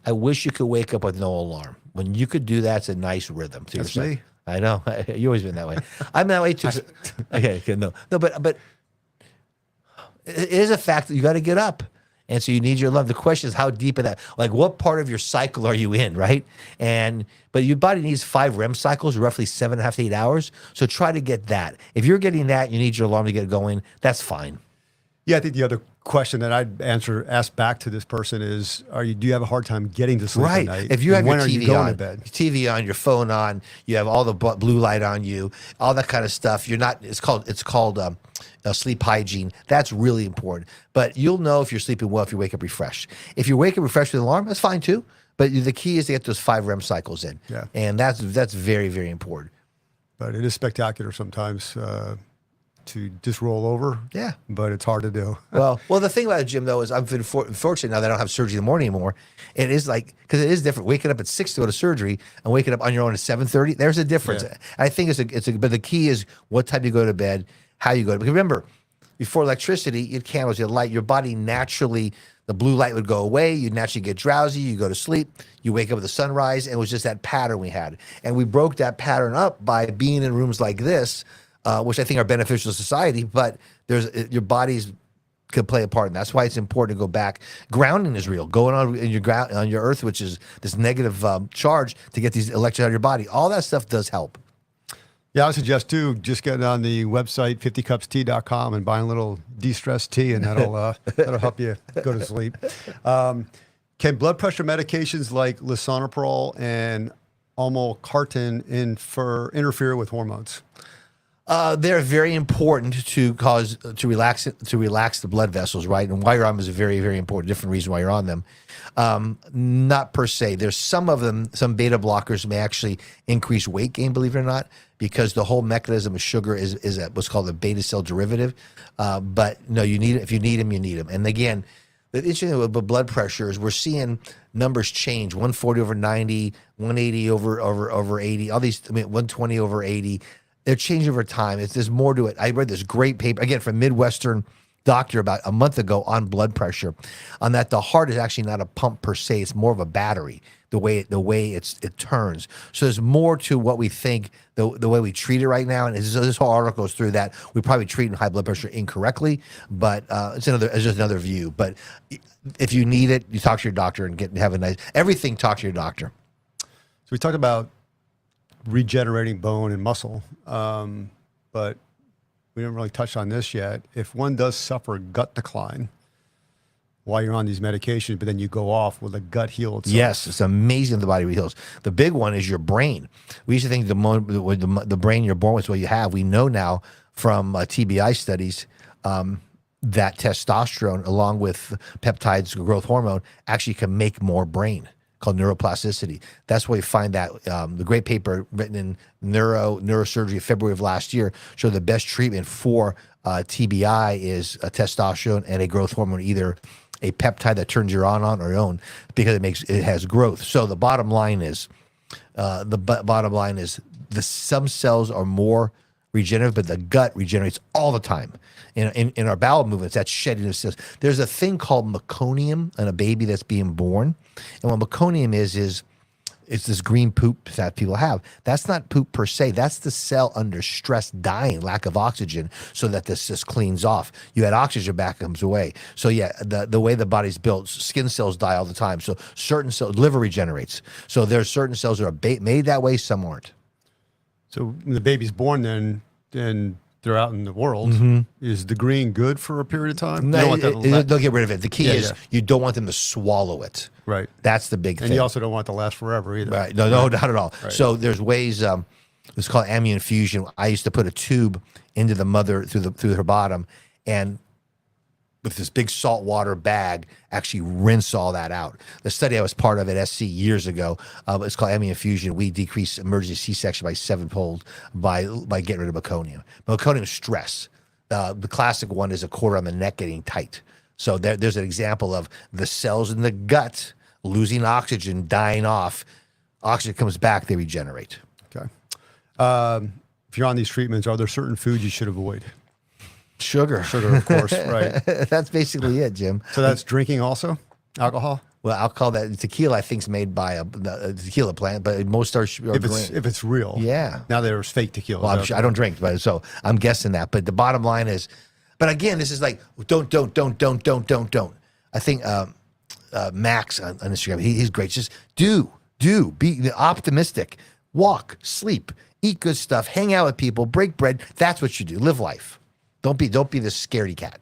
I wish you could wake up with no alarm. When you could do that, it's a nice rhythm to That's yourself. me. I know. You always been that way. I'm that way too. Okay, no, but it is a fact that you got to get up, and so you need your alarm. The question is, how deep in that? Like, what part of your cycle are you in, right? But your body needs 5 REM cycles, roughly 7.5 to 8 hours. So try to get that. If you're getting that, you need your alarm to get going. That's fine. Yeah, I think the other question that I'd ask back to this person is, do you have a hard time getting to sleep Right. at night? If you have And your when are you TV going on, to bed? TV on, your phone on, you have all the blue light on you, all that kind of stuff. You're not. It's called sleep hygiene. That's really important. But you'll know if you're sleeping well if you wake up refreshed. If you wake up refreshed with an alarm, that's fine too. But the key is to get those 5 REM cycles in. Yeah. And that's very, very important. But it is spectacular sometimes to just roll over. Yeah. But it's hard to do. Well, the thing about it, Jim, though, is I've been fortunate now that I don't have surgery in the morning anymore. It is because it is different. Waking up at 6 to go to surgery and waking up on your own at 7:30, there's a difference. Yeah. I think but the key is what time you go to bed, how you go to bed. Because remember, before electricity, you had candles, you had light. Your body naturally, the blue light would go away. You'd naturally get drowsy. You go to sleep. You wake up with the sunrise. And it was just that pattern we had. And we broke that pattern up by being in rooms like this, which I think are beneficial to society. But your body's could play a part, and that's why it's important to go back. Grounding is real. Going on your earth, which is this negative charge, to get these electrons out of your body. All that stuff does help. Yeah, I would suggest too, just getting on the website 50cupstea.com and buying a little de-stress tea, and that'll help you go to sleep. Can blood pressure medications like lisinopril and olmesartan interfere with hormones? They're very important to relax the blood vessels, right? And why you're on them is a very, very important, different reason why you're on them. Not per se. There's some of them, some beta blockers may actually increase weight gain, believe it or not, because the whole mechanism of sugar is what's called a beta cell derivative. But no, you need it. If you need them, you need them. And again, the interesting thing with blood pressure is we're seeing numbers change: 140 over 90, 180 over 80. All these, 120 over 80. They're changing over time. There's more to it. I read this great paper, again, from Midwestern doctor about a month ago on blood pressure, on that the heart is actually not a pump per se. It's more of a battery, the way it turns. So there's more to what we think, the way we treat it right now. And this whole article goes through that. We probably treat high blood pressure incorrectly, but it's just another view. But if you need it, you talk to your doctor and have a nice, everything, talk to your doctor. So we talked about regenerating bone and muscle, but we didn't really touch on this yet. If one does suffer gut decline while you're on these medications, but then you go off, will the gut heal itself? Yes, it's amazing the body heals. The big one is your brain. We used to think the brain you're born with is what you have. We know now from TBI studies that testosterone, along with peptides, growth hormone, actually can make more brain, called neuroplasticity. That's why we find that the great paper written in Neurosurgery February of last year showed the best treatment for TBI is a testosterone and a growth hormone, either a peptide that turns your on or your own, because it has growth. So the bottom line is some cells are more regenerative, but the gut regenerates all the time. In our bowel movements, that's shedding of cells. There's a thing called meconium in a baby that's being born. And what meconium is it's this green poop that people have. That's not poop per se. That's the cell under stress dying, lack of oxygen, so that this just cleans off. You add oxygen back, it comes away. So yeah, the way the body's built, skin cells die all the time. So certain cells, liver regenerates. So there's certain cells that are made that way, some aren't. So when the baby's born, then they're out in the world. Is the green good for a period of time? No, You don't want that they'll get rid of it. The key is yeah. you don't want them to swallow it. right. That's the big And thing. you also don't want it to last forever either. Right. No, not at all. Right. So there's ways. It's called amnion fusion. I used to put a tube into the mother through her bottom, and with this big salt water bag, actually rinse all that out. The study I was part of at SC years ago, it's called amnion fusion. We decrease emergency C-section by 7-fold by getting rid of meconium. Meconium is stress. The classic one is a cord on the neck getting tight. So there's an example of the cells in the gut losing oxygen, dying off. Oxygen comes back, they regenerate. Okay. If you're on these treatments, are there certain foods you should avoid? Sugar. Sugar, of course, right. That's basically it, Jim. So that's drinking also, alcohol. Well, I'll call that tequila. I think is made by a tequila plant, but most are If it's real, Yeah. Now there's fake tequila. Well, I don't drink, but so I'm guessing that. But the bottom line is, but again, this is like don't. I think Max on Instagram, he's great. Just do, be optimistic, walk, sleep, eat good stuff, hang out with people, break bread. That's what you do. Live life. Don't be this scaredy cat.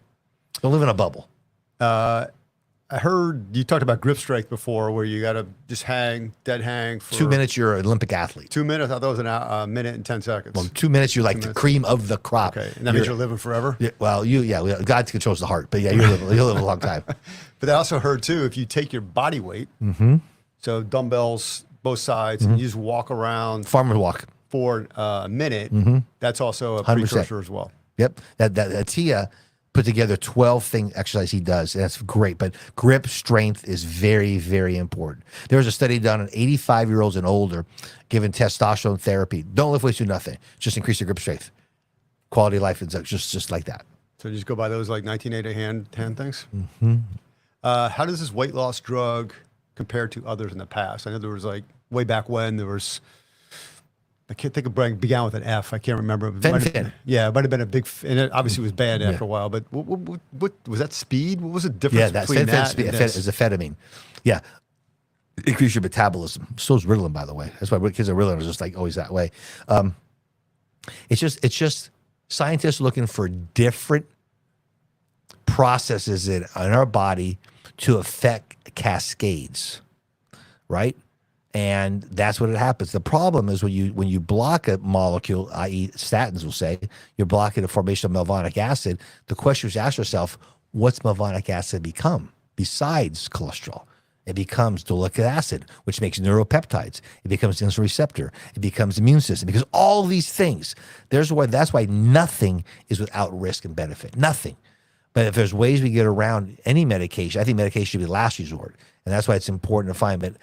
Don't live in a bubble. I heard you talked about grip strength before, where you got to just dead hang for 2 minutes, you're an Olympic athlete. 2 minutes. I thought it was a minute and 10 seconds. Well, 2 minutes, you're like the cream of the crop. Okay, and that means you're living forever. Yeah, well, God controls the heart, but yeah, you'll live a long time. But I also heard too, if you take your body weight, so dumbbells both sides, and you just walk around Farmer walk. for a minute, that's also a 100%. precursor as well. Yep. That Tia put together 12 exercise he does. And that's great. But grip strength is very, very important. There was a study done on 85-year-olds and older given testosterone therapy. Don't lift weights, do nothing. Just increase your grip strength. Quality of life is just like that. So you just go by those like 1980 hand things. How does this weight loss drug compare to others in the past? I know there was like way back when there was, I can't think of brand, began with an F. I can't remember. Fen-Phen. Yeah, it might have been a big, and it obviously was bad after a while. But what was that? Speed? What was the difference Yeah, that's between that? And this? is amphetamine. Yeah. Increase your metabolism. So is Ritalin, by the way. That's why kids are Ritalin are just like always that way. It's just scientists looking for different processes in our body to affect cascades, right? And that's what it happens. The problem is when you block a molecule, i.e., statins will say, you're blocking the formation of malonic acid. The question is, ask yourself, what's malonic acid become besides cholesterol? It becomes dolichic acid, which makes neuropeptides. It becomes insulin receptor. It becomes immune system. Because all these things, that's why nothing is without risk and benefit. Nothing. But if there's ways we get around any medication, I think medication should be the last resort. And that's why it's important to find. But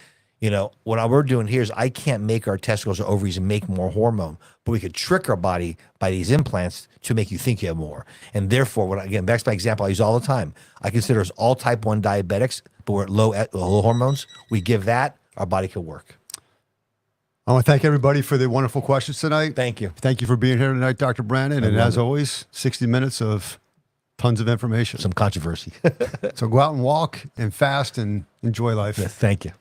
what we're doing here is I can't make our testicles or ovaries make more hormone, but we could trick our body by these implants to make you think you have more. And therefore, again, back to my example I use all the time, I consider us all type 1 diabetics, but we're at low hormones. We give that, our body can work. I want to thank everybody for the wonderful questions tonight. Thank you. Thank you for being here tonight, Dr. Brandon. And as always, 60 minutes of tons of information. Some controversy. So go out and walk and fast and enjoy life. Thank you.